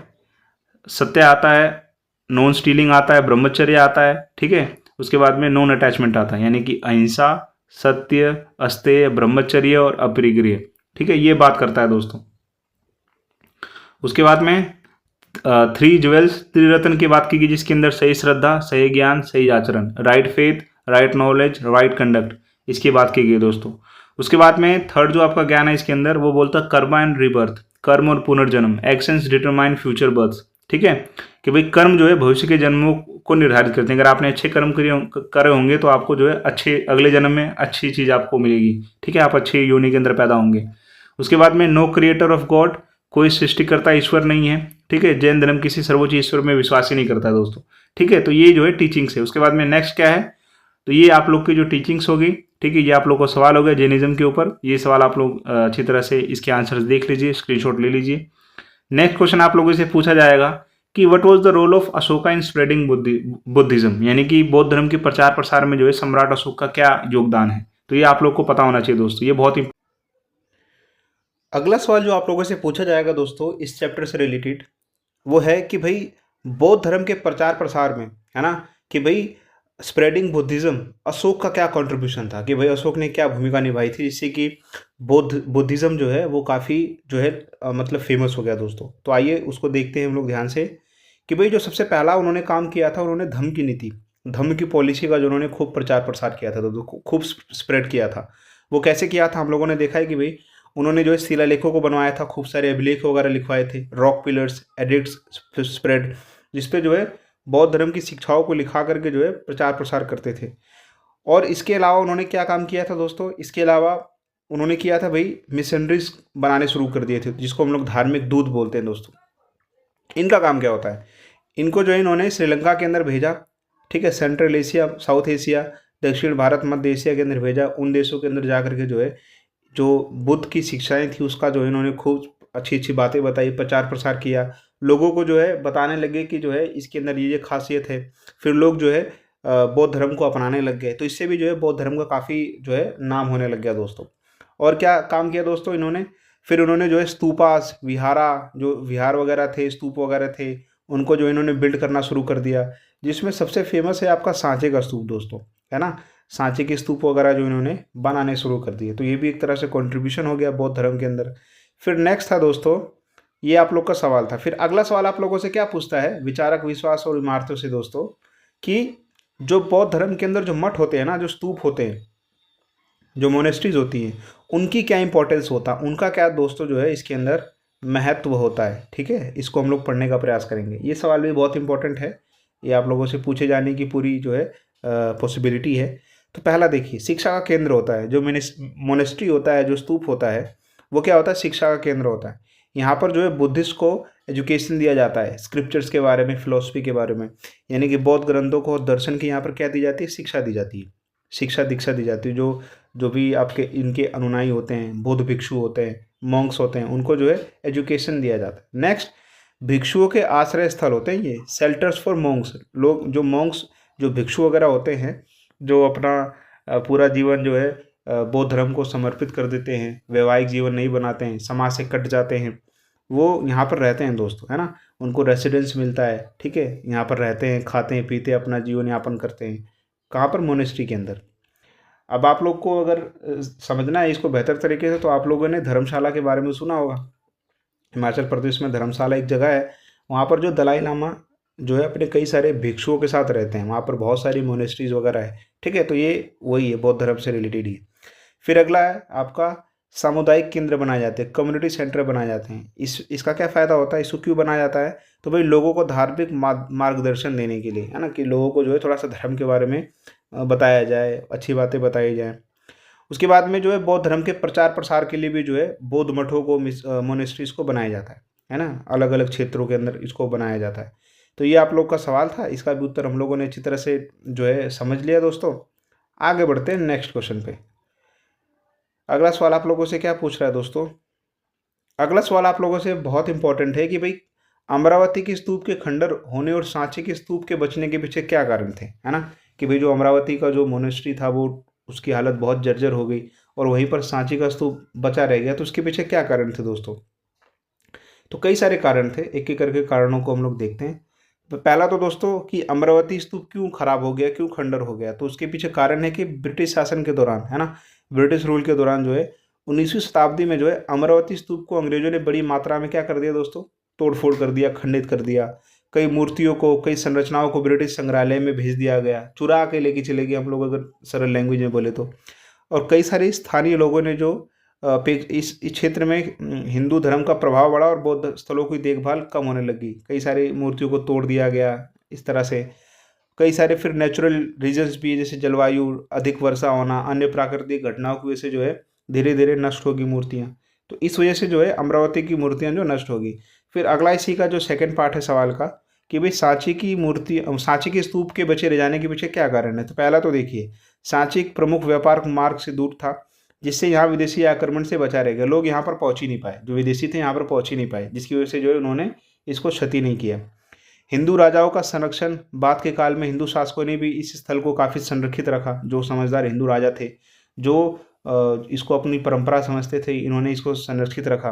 [SPEAKER 1] सत्य आता है, नॉन स्टीलिंग आता है, ब्रह्मचर्य आता है, ठीक है। उसके बाद में नॉन अटैचमेंट आता है, यानी कि अहिंसा, सत्य, अस्तेय, ब्रह्मचर्य और अपरिग्रह, ठीक है, ये बात करता है दोस्तों। उसके बाद में 3 ज्वेल्स, त्रिरत्न की बात की गई, जिसके अंदर सही श्रद्धा, सही ज्ञान, सही आचरण, right faith, right knowledge, right conduct, इसकी बात की गई दोस्तों। उसके बाद में 3rd जो आपका ज्ञान है इसके अंदर, वो बोलता है कर्म एंड रिबर्थ, कर्म और पुनर्जन्म, एक्शंस डिटरमाइन फ्यूचर बर्थ, ठीक है, कि भाई कर्म जो है भविष्य के जन्मों को निर्धारित करते हैं। अगर आपने अच्छे कर्म करे होंगे तो आपको जो है अच्छे अगले जन्म में अच्छी चीज़ आपको मिलेगी, ठीक है, आप अच्छे योनि के अंदर पैदा होंगे। उसके बाद में नो क्रिएटर ऑफ गॉड, कोई सृष्टिकर्ता ईश्वर नहीं है, ठीक है। जैन धर्म किसी सर्वोच्च ईश्वर में विश्वास ही नहीं करता है दोस्तों, ठीक है। तो ये जो है टीचिंग्स है। उसके बाद में नेक्स्ट क्या है, तो ये आप लोग की जो टीचिंग्स होगी, ठीक है, ये आप लोग को सवाल हो गया जैनिज्म के ऊपर। ये सवाल आप लोग अच्छी तरह से इसके आंसर्स देख लीजिए, स्क्रीनशॉट ले लीजिए। नेक्स्ट क्वेश्चन आप लोगों से पूछा जाएगा कि what was the role of Ashoka in spreading Buddhism, यानी कि बौद्ध धर्म के प्रचार प्रसार में जो है सम्राट अशोक का क्या योगदान है। तो ये आप लोग को पता होना चाहिए दोस्तों, ये बहुत ही। अगला सवाल जो आप लोगों से पूछा जाएगा दोस्तों इस चैप्टर से रिलेटेड, वो है कि भाई बौद्ध धर्म के प्रचार प्रसार में, है ना, कि भाई स्प्रेडिंग बुद्धिज्म, अशोक का क्या कंट्रीब्यूशन था, कि भाई अशोक ने क्या भूमिका निभाई थी जिससे कि बुद्धिज्म जो है वो काफ़ी जो है मतलब फेमस हो गया दोस्तों। तो आइए उसको देखते हैं हम लोग ध्यान से, कि भाई जो सबसे पहला उन्होंने काम किया था, उन्होंने धम्म की नीति, धम्म की पॉलिसी का जो उन्होंने खूब प्रचार प्रसार किया था दोस्तों, खूब स्प्रेड किया था। वो कैसे किया था हम लोगों ने देखा है कि भाई उन्होंने जो है शिलालेखों को बनवाया था, खूब सारे अभिलेख वगैरह लिखवाए थे, रॉक पिलर्स, एडिक्ट्स स्प्रेड, जिसपे जो है बौद्ध धर्म की शिक्षाओं को लिखा करके जो है प्रचार प्रसार करते थे। और इसके अलावा उन्होंने क्या काम किया था दोस्तों, इसके अलावा उन्होंने किया था भाई मिशनरीज बनाने शुरू कर दिए थे, जिसको हम लोग धार्मिक दूत बोलते हैं दोस्तों। इनका काम क्या होता है, इनको जो है इन्होंने श्रीलंका के अंदर भेजा, ठीक है, सेंट्रल एशिया, साउथ एशिया, दक्षिण भारत, मध्य एशिया के अंदर भेजा। उन देशों के अंदर जा करके जो है जो बुद्ध की शिक्षाएं थी उसका जो है इन्होंने खूब अच्छी अच्छी बातें बताई, प्रचार प्रसार किया, लोगों को जो है बताने लगे कि जो है इसके अंदर ये खासियत है। फिर लोग जो है बौद्ध धर्म को अपनाने लग गए। तो इससे भी जो है बौद्ध धर्म का काफ़ी जो है नाम होने लग गया दोस्तों। और क्या काम किया दोस्तों इन्होंने, फिर उन्होंने जो है स्तूपास, विहारा, जो विहार वगैरह थे, स्तूप वगैरह थे, उनको जो इन्होंने बिल्ड करना शुरू कर दिया, जिसमें सबसे फेमस है आपका सांचे का स्तूप दोस्तों, है ना। सांचे के स्तूप वगैरह जो इन्होंने बनाने शुरू कर दिए। तो ये भी एक तरह से कंट्रीब्यूशन हो गया बौद्ध धर्म के अंदर। फिर नेक्स्ट था दोस्तों, ये आप लोग का सवाल था। फिर अगला सवाल आप लोगों से क्या पूछता है, विचारक विश्वास और इमारतों से दोस्तों, कि जो बौद्ध धर्म के अंदर जो मठ होते हैं ना, जो स्तूप होते हैं, जो मोनेस्ट्रीज होती हैं, उनकी क्या इंपॉर्टेंस होता है, उनका क्या दोस्तों जो है इसके अंदर महत्व होता है, ठीक है। इसको हम लोग पढ़ने का प्रयास करेंगे। ये सवाल भी बहुत इंपॉर्टेंट है, ये आप लोगों से पूछे जाने की पूरी जो है पॉसिबिलिटी है। तो पहला देखिए, शिक्षा का केंद्र होता है, जो मोनेस्ट्री होता है, जो स्तूप होता है, वो क्या होता है, शिक्षा का केंद्र होता है। यहाँ पर जो है बुद्धिस्ट को एजुकेशन दिया जाता है, स्क्रिप्चर्स के बारे में, फिलोसफी के बारे में, यानी कि बौद्ध ग्रंथों को, दर्शन की यहाँ पर क्या दी जाती है, शिक्षा दी जाती है, शिक्षा दीक्षा दी जाती है। जो जो भी आपके इनके अनुयायी होते हैं, बौद्ध भिक्षु होते हैं, मॉन्क्स होते हैं, उनको जो है एजुकेशन दिया जाता है। नेक्स्ट, भिक्षुओं के आश्रय स्थल होते हैं ये, शेल्टर्स फॉर मॉन्क्स। लोग जो मॉन्क्स, जो भिक्षु वगैरह होते हैं, जो अपना पूरा जीवन जो है बौद्ध धर्म को समर्पित कर देते हैं, वैवाहिक जीवन नहीं बनाते हैं, समाज से कट जाते हैं, वो यहाँ पर रहते हैं दोस्तों, है ना। उनको रेसिडेंस मिलता है, ठीक है, यहाँ पर रहते हैं, खाते हैं पीते हैं, अपना जीवन यापन करते हैं। कहाँ पर? मोनेस्ट्री के अंदर। अब आप लोग को अगर समझना है इसको बेहतर तरीके से, तो आप लोगों ने धर्मशाला के बारे में सुना होगा। हिमाचल प्रदेश में धर्मशाला एक जगह है, वहाँ पर जो दलाई लामा जो है अपने कई सारे भिक्षुओं के साथ रहते हैं, वहाँ पर बहुत सारी मोनेस्ट्रीज वगैरह है, ठीक है। तो ये वही है, बौद्ध धर्म से रिलेटेड ही। फिर अगला है आपका सामुदायिक केंद्र बनाए जाते हैं, कम्युनिटी सेंटर बनाए जाते हैं। इसका क्या फ़ायदा होता है, इसको क्यों बनाया जाता है? तो भाई लोगों को धार्मिक मार्गदर्शन देने के लिए, है ना, कि लोगों को जो है थोड़ा सा धर्म के बारे में बताया जाए, अच्छी बातें बताई जाए। उसके बाद में जो है बौद्ध धर्म के प्रचार प्रसार के लिए भी जो है बौद्ध मठों को, मोनेस्ट्रीज को बनाया जाता है ना, अलग अलग क्षेत्रों के अंदर इसको बनाया जाता है। तो ये आप लोग का सवाल था, इसका भी उत्तर हम लोगों ने अच्छी तरह से जो है समझ लिया दोस्तों। आगे बढ़ते हैं नेक्स्ट क्वेश्चन पे। अगला सवाल आप लोगों से क्या पूछ रहा है दोस्तों? अगला सवाल आप लोगों से बहुत इंपॉर्टेंट है कि भाई अमरावती के स्तूप के खंडर होने और सांची के स्तूप के बचने के पीछे क्या कारण थे, है ना, कि भाई जो अमरावती का जो मोनेस्ट्री था वो उसकी हालत बहुत जर्जर हो गई और वहीं पर सांची का स्तूप बचा रह गया, तो उसके पीछे क्या कारण थे दोस्तों? तो कई सारे कारण थे, एक एक करके कारणों को हम लोग देखते हैं। तो पहला तो दोस्तों कि अमरावती स्तूप क्यों खराब हो गया, क्यों खंडर हो गया, तो उसके पीछे कारण है कि ब्रिटिश शासन के दौरान, है ना, ब्रिटिश रूल के दौरान जो है 19वीं शताब्दी में जो है अमरावती स्तूप को अंग्रेजों ने बड़ी मात्रा में क्या कर दिया दोस्तों? तोड़ फोड़ कर दिया, खंडित कर दिया। कई मूर्तियों को, कई संरचनाओं को ब्रिटिश संग्रहालय में भेज दिया गया, चुरा के लेके चले गए, हम लोग अगर सरल लैंग्वेज में बोले तो। और कई सारे स्थानीय लोगों ने जो इस क्षेत्र में हिंदू धर्म का प्रभाव बढ़ा और बौद्ध स्थलों की देखभाल कम होने लगी। कई सारी मूर्तियों को तोड़ दिया गया इस तरह से। कई सारे फिर नेचुरल रीजन्स भी, जैसे जलवायु, अधिक वर्षा होना, अन्य प्राकृतिक घटनाओं की वजह से जो है धीरे धीरे नष्ट होगी मूर्तियाँ। तो इस वजह से जो है अमरावती की मूर्तियाँ जो नष्ट होगी। फिर अगला इसी का जो सेकंड पार्ट है सवाल का कि भाई सांची की मूर्ति, सांची के स्तूप के बचे रह जाने के पीछे क्या कारण है? तो पहला तो देखिए, सांची एक प्रमुख व्यापार मार्ग से दूर था, जिससे यहाँ विदेशी आक्रमण से बचा रह गया। लोग यहाँ पर पहुँच ही नहीं पाए, जो विदेशी थे यहाँ पर पहुँच ही नहीं पाए, जिसकी वजह से जो है उन्होंने इसको क्षति नहीं किया। हिंदू राजाओं का संरक्षण, बाद के काल में हिंदू शासकों ने भी इस स्थल को काफ़ी संरक्षित रखा। जो समझदार हिंदू राजा थे, जो इसको अपनी परंपरा समझते थे, इन्होंने इसको संरक्षित रखा।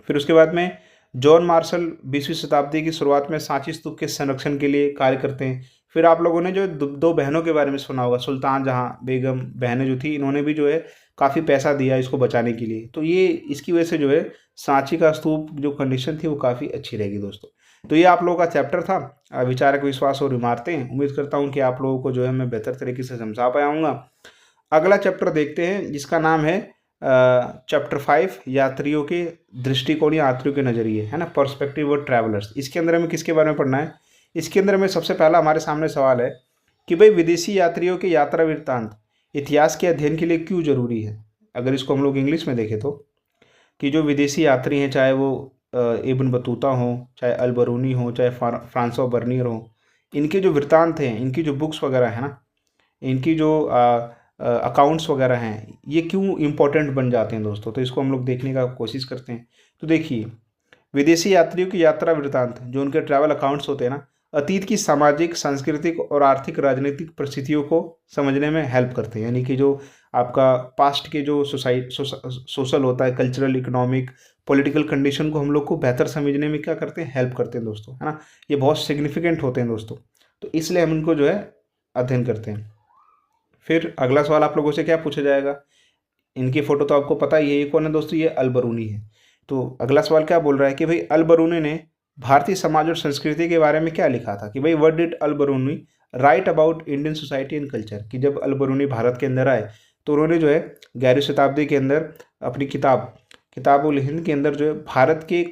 [SPEAKER 1] फिर उसके बाद में जॉन मार्शल 20वीं शताब्दी की शुरुआत में सांची स्तूप के संरक्षण के लिए कार्य करते हैं। फिर आप लोगों ने जो दो बहनों के बारे में सुना होगा, सुल्तान जहाँ बेगम बहनें जो थी, इन्होंने भी जो है काफ़ी पैसा दिया इसको बचाने के लिए। तो ये इसकी वजह से जो है सांची का स्तूप जो कंडीशन थी वो काफ़ी अच्छी रहेगी दोस्तों। तो ये आप लोगों का चैप्टर था विचारक विश्वास और इमारतें। उम्मीद करता हूँ कि आप लोगों को जो है मैं बेहतर तरीके से समझा पाया हूँगा। अगला चैप्टर देखते हैं जिसका नाम है चैप्टर 5, यात्रियों के दृष्टिकोण या यात्रियों के नज़रिए, है ना, पर्सपेक्टिव और ट्रैवलर्स। इसके अंदर हमें किसके बारे में पढ़ना है? इसके अंदर में सबसे पहला हमारे सामने सवाल है कि भाई विदेशी यात्रियों के यात्रा वृत्तांत इतिहास के अध्ययन के लिए क्यों जरूरी है। अगर इसको हम लोग इंग्लिश में देखें तो, कि जो विदेशी यात्री हैं, चाहे वो इब्न बतूता हो, चाहे अल बरूनी हो, चाहे फ्रांसो बर्नियर हो, इनके जो वृत्तांत हैं, इनकी जो बुक्स वगैरह है ना, इनकी जो अकाउंट्स वगैरह हैं, ये क्यों इम्पोर्टेंट बन जाते हैं दोस्तों। तो इसको हम लोग देखने का कोशिश करते हैं। तो देखिए, विदेशी यात्रियों की यात्रा वृत्तांत, जो उनके ट्रैवल अकाउंट्स होते हैं ना, अतीत की सामाजिक, सांस्कृतिक और आर्थिक राजनीतिक परिस्थितियों को समझने में हेल्प करते हैं। यानी कि जो आपका पास्ट के जो सोशल होता है, कल्चरल, इकोनॉमिक, पॉलिटिकल कंडीशन को हम लोग को बेहतर समझने में क्या करते हैं, हेल्प करते हैं दोस्तों, है ना। ये बहुत सिग्निफिकेंट होते हैं दोस्तों, तो इसलिए हम इनको जो है अध्ययन करते हैं। फिर अगला सवाल आप लोगों से क्या पूछा जाएगा? इनकी फ़ोटो तो आपको पता ही है, ये कौन है दोस्तों? ये अल बरूनी है। तो अगला सवाल क्या बोल रहा है कि भाई अल बरूनी ने भारतीय समाज और संस्कृति के बारे में क्या लिखा था, कि भाई what did Al Biruni write about Indian society and culture. कि जब अल बरूनी भारत के अंदर आए तो उन्होंने जो है 11वीं शताब्दी के अंदर अपनी किताब उल हिंद के अंदर जो है भारत के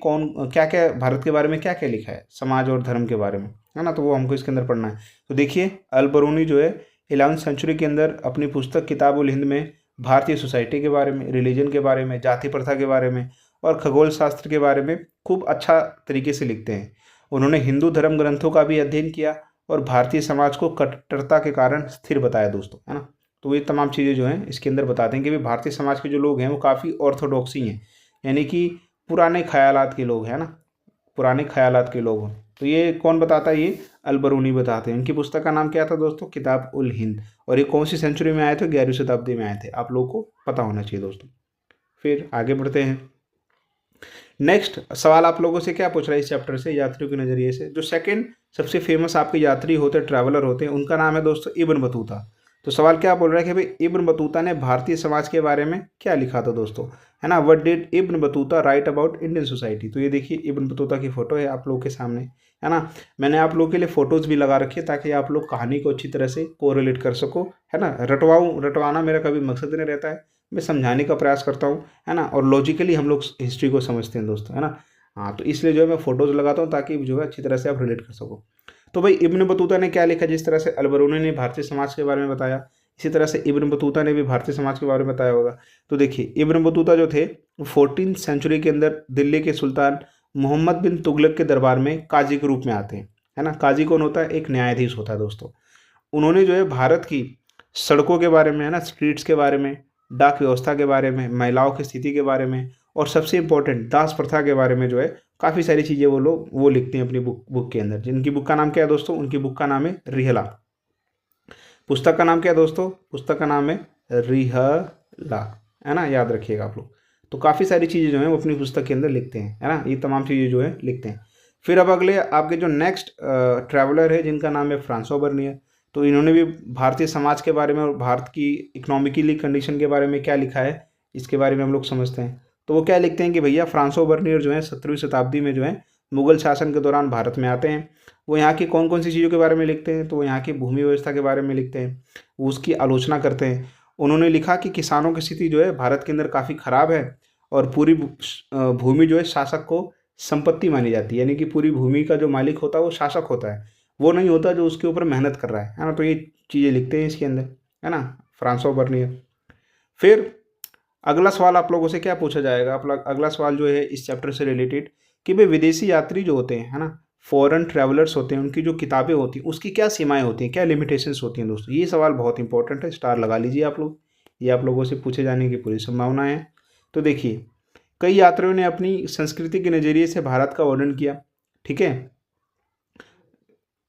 [SPEAKER 1] भारत के बारे में क्या क्या लिखा है, समाज और धर्म के बारे में, है ना। तो वो हमको इसके अंदर पढ़ना है। तो देखिए, अल बरूनी जो है 11वीं सेंचुरी के अंदर अपनी पुस्तक किताब उल हिंद में भारतीय सोसाइटी के बारे में, रिलीजन के बारे में, जाति प्रथा के बारे में और खगोल शास्त्र के बारे में खूब अच्छा तरीके से लिखते हैं। उन्होंने हिंदू धर्म ग्रंथों का भी अध्ययन किया और भारतीय समाज को कट्टरता के कारण स्थिर बताया दोस्तों, है ना। तो ये तमाम चीज़ें जो हैं इसके अंदर बताते हैं कि भाई भारतीय समाज के जो लोग हैं वो काफ़ी ऑर्थोडॉक्सी हैं, यानी कि पुराने ख्यालात के लोग हैं ना, पुराने ख्यालात के लोग हैं। तो ये कौन बताता है? ये अल-बरूनी बताते हैं। इनकी पुस्तक का नाम क्या था दोस्तों? किताब उल हिंद। और ये कौन सी सेंचुरी में आए थे? 11वीं शताब्दी में आए थे। आप लोगों को पता होना चाहिए दोस्तों। फिर आगे बढ़ते हैं। नेक्स्ट सवाल आप लोगों से क्या पूछ रहा है इस चैप्टर से, यात्रियों के नज़रिए से? जो सेकंड सबसे फेमस आपके यात्री होते हैं, ट्रैवलर होते हैं, उनका नाम है दोस्तों इब्न बतूता। तो सवाल क्या बोल रहा है कि भाई इब्न बतूता ने भारतीय समाज के बारे में क्या लिखा था दोस्तों, है ना? What did Ibn Battuta right about Indian society? तो ये देखिए इब्न बतूता की फोटो है आप लोगों के सामने, है ना? मैंने आप लोगों के लिए फोटोज भी लगा रखी है ताकि आप लोग कहानी को अच्छी तरह से कोरिलेट कर सको, है ना? रटवाना मेरा कभी मकसद नहीं रहता है, मैं समझाने का प्रयास करता हूँ, है ना? और लॉजिकली हम लोग हिस्ट्री को समझते हैं दोस्तों, है ना? हाँ, तो इसलिए जो है मैं फोटोज लगाता हूँ ताकि जो है अच्छी तरह से आप रिलेट कर सको। तो भाई इब्न बतूता ने क्या लिखा? जिस तरह से अल-बरूनी ने भारतीय समाज के बारे में बताया, इसी तरह से इब्न बतूता ने भी भारतीय समाज के बारे में बताया होगा। तो देखिए इब्न बतूता जो थे 14th सेंचुरी के अंदर दिल्ली के सुल्तान मोहम्मद बिन तुगलक के दरबार में काजी के रूप में आते हैं, है ना? काजी कौन होता है? एक न्यायाधीश होता है दोस्तों। उन्होंने जो है भारत की सड़कों के बारे में, है ना, स्ट्रीट्स के बारे में, डाक व्यवस्था के बारे में, महिलाओं की स्थिति के बारे में, और सबसे इम्पोर्टेंट दास प्रथा के बारे में जो है काफ़ी सारी चीज़ें वो लिखते हैं अपनी बुक के अंदर। जिनकी बुक का नाम क्या है दोस्तों? उनकी बुक का नाम है रिहला। पुस्तक का नाम क्या है दोस्तों? पुस्तक का नाम है रिहला, है ना? याद रखिएगा आप लोग। तो काफ़ी सारी चीज़ें जो हैं वो अपनी पुस्तक के अंदर लिखते हैं, है ना? ये तमाम चीज़ें जो है लिखते हैं। फिर अब अगले आपके जो नेक्स्ट ट्रैवलर है जिनका नाम है फ्रांसो बर्नियर। तो इन्होंने भी भारतीय समाज के बारे में और भारत की इकोनॉमिकली कंडीशन के बारे में क्या लिखा है, इसके बारे में हम लोग समझते हैं। तो वो क्या लिखते हैं कि भैया फ्रांसो बर्नियर जो है 17वीं शताब्दी में जो है मुगल शासन के दौरान भारत में आते हैं। वो यहाँ की कौन कौन सी चीज़ों के बारे में लिखते हैं? तो वो यहाँ की भूमि व्यवस्था के बारे में लिखते हैं, वो उसकी आलोचना करते हैं। उन्होंने लिखा कि किसानों की स्थिति जो है भारत के अंदर काफ़ी ख़राब है और पूरी भूमि जो है शासक को संपत्ति मानी जाती है, यानी कि पूरी भूमि का जो मालिक होता है वो शासक होता है, वो नहीं होता जो उसके ऊपर मेहनत कर रहा है ना? तो ये चीज़ें लिखते हैं इसके अंदर, है ना, फ्रांसो बर्नियर। फिर अगला सवाल आप लोगों से क्या पूछा जाएगा? अगला सवाल जो है इस चैप्टर से रिलेटेड कि भाई विदेशी यात्री जो होते हैं, है ना, फॉरेन ट्रैवलर्स होते हैं, उनकी जो किताबें होती हैं उसकी क्या सीमाएं होती हैं, क्या लिमिटेशंस होती हैं दोस्तों? ये सवाल बहुत इंपॉर्टेंट है, स्टार लगा लीजिए आप लोग, ये आप लोगों से पूछे जाने की पूरी संभावना है। तो देखिए कई यात्रियों ने अपनी संस्कृति के नज़रिए से भारत का वर्णन किया, ठीक है,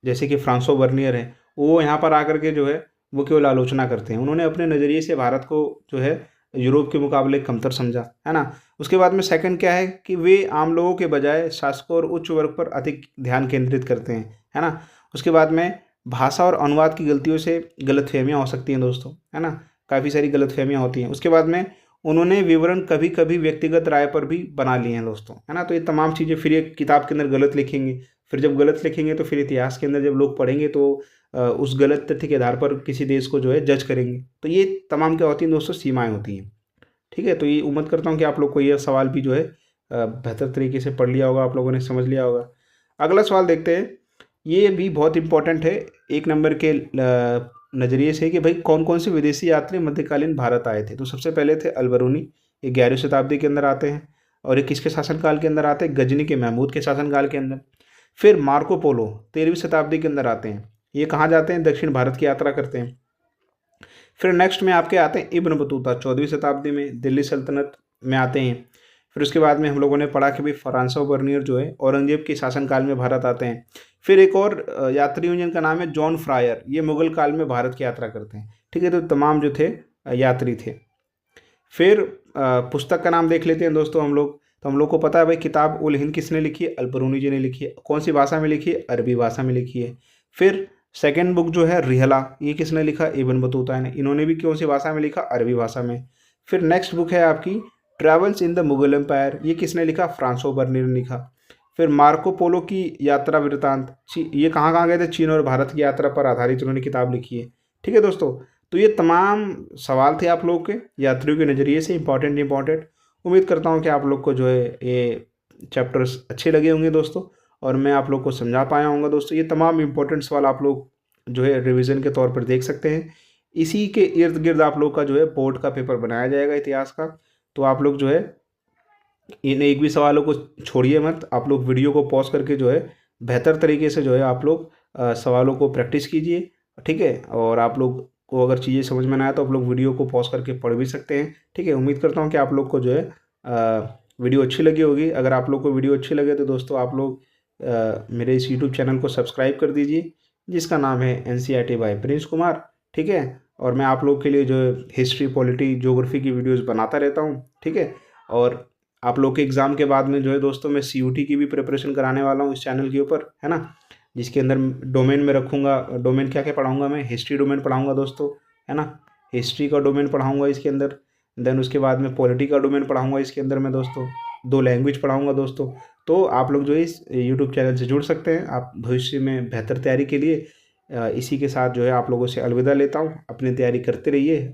[SPEAKER 1] जैसे कि फ्रांसो बर्नियर है, वो यहाँ पर आकर के जो है वो केवल आलोचना करते हैं। उन्होंने अपने नज़रिए से भारत को जो है यूरोप के मुकाबले कमतर समझा, है ना? उसके बाद में सेकंड क्या है कि वे आम लोगों के बजाय शासकों और उच्च वर्ग पर अधिक ध्यान केंद्रित करते हैं, है ना? उसके बाद में भाषा और अनुवाद की गलतियों से गलतफहमियाँ हो सकती हैं दोस्तों, है ना? काफ़ी सारी गलतफहमियाँ होती हैं। उसके बाद में उन्होंने विवरण कभी कभी व्यक्तिगत राय पर भी बना लिए हैं दोस्तों, है ना? तो ये तमाम चीज़ें फिर ये किताब के अंदर गलत लिखेंगे, फिर जब गलत लिखेंगे तो फिर इतिहास के अंदर जब लोग पढ़ेंगे तो उस गलत तथ्य के आधार पर किसी देश को जो है जज करेंगे। तो ये तमाम क्या होती हैं दोस्तों? सीमाएं होती हैं, ठीक है? तो ये उम्मीद करता हूँ कि आप लोग को ये सवाल भी जो है बेहतर तरीके से पढ़ लिया होगा, आप लोगों ने समझ लिया होगा। अगला सवाल देखते हैं, ये भी बहुत इंपॉर्टेंट है एक नंबर के नज़रिए से कि भाई कौन कौन से विदेशी यात्री मध्यकालीन भारत आए थे? तो सबसे पहले थे अल-बरूनी, ये 11वीं शताब्दी के अंदर आते हैं, और ये किसके शासनकाल के अंदर आते हैं? गजनी के महमूद के शासनकाल के अंदर। फिर मार्को पोलो 13वीं शताब्दी के अंदर आते हैं, ये कहाँ जाते हैं? दक्षिण भारत की यात्रा करते हैं। फिर नेक्स्ट में आपके आते हैं इब्न बतूता, 14वीं शताब्दी में दिल्ली सल्तनत में आते हैं। फिर उसके बाद में हम लोगों ने पढ़ा कि भाई फ्रांसो बर्नियर जो है औरंगजेब के शासनकाल में भारत आते हैं। फिर एक और यात्री हूँ जिनका नाम है जॉन फ्रायर, ये मुगल काल में भारत की यात्रा करते हैं, ठीक है? तो तमाम जो थे यात्री थे। फिर पुस्तक का नाम देख लेते हैं दोस्तों हम लोग। तो हम लोग को पता है भाई किताब उल हिंद किसने लिखी है? अल-बरूनी जी ने लिखी है। कौन सी भाषा में लिखी है? अरबी भाषा में लिखी है। फिर सेकंड बुक जो है रिहला, ये किसने लिखा? इब्न बतूता ने, इन्होंने भी कौन सी भाषा में लिखा? अरबी भाषा में। फिर नेक्स्ट बुक है आपकी travels in the Mughal empire, ये किसने लिखा? फ्रांसो बर्नियर ने लिखा। फिर मार्को पोलो की यात्रा वृतांत, ये कहाँ कहाँ गए थे? चीन और भारत की यात्रा पर आधारित उन्होंने किताब लिखी है, ठीक है दोस्तों? तो ये तमाम सवाल थे आप लोगों के यात्रियों के नज़रिए से, इंपॉर्टेंट। उम्मीद करता हूँ कि आप लोग को जो है ये चैप्टर्स अच्छे लगे होंगे दोस्तों, और मैं आप लोग को समझा पाया हूँगा दोस्तों। ये तमाम इंपॉर्टेंट सवाल आप लोग जो है रिवीजन के तौर पर देख सकते हैं। इसी के इर्द गिर्द आप लोग का जो है बोर्ड का पेपर बनाया जाएगा इतिहास का। तो आप लोग जो है इन एक भी सवालों को छोड़िए मत, आप लोग वीडियो को पॉज करके जो है बेहतर तरीके से जो है आप लोग सवालों को प्रैक्टिस कीजिए, ठीक है? और आप लोग को अगर चीज़ें समझ में ना आए तो आप लोग वीडियो को पॉज करके पढ़ भी सकते हैं, ठीक है? उम्मीद करता हूँ कि आप लोग को जो है वीडियो अच्छी लगी होगी। अगर आप लोग को वीडियो अच्छी लगे तो दोस्तों आप लोग मेरे इस यूट्यूब चैनल को सब्सक्राइब कर दीजिए, जिसका नाम है एनसीईआरटी बाय प्रिंस कुमार। ठीक है, और मैं आप लोग के लिए जो हिस्ट्री, पॉलिटी, ज्योग्राफी की वीडियोस बनाता रहता हूँ। ठीक है, और आप लोग के एग्ज़ाम के बाद में जो है दोस्तों, मैं सीयूटी की भी प्रिपरेशन कराने वाला हूँ इस चैनल के ऊपर, है ना, जिसके अंदर डोमेन में रखूँगा। डोमेन क्या क्या पढ़ाऊँगा मैं? हिस्ट्री डोमेन पढ़ाऊँगा दोस्तों, है ना, हिस्ट्री का डोमेन पढ़ाऊँगा इसके अंदर। देन उसके बाद में पॉलिटी का डोमेन पढ़ाऊँगा इसके अंदर मैं दोस्तों। 2 लैंग्वेज पढ़ाऊँगा दोस्तों। तो आप लोग जो है इस यूट्यूब चैनल से जुड़ सकते हैं। आप भविष्य में बेहतर तैयारी के लिए इसी के साथ जो है आप लोगों से अलविदा लेता हूँ। अपनी तैयारी करते रहिए।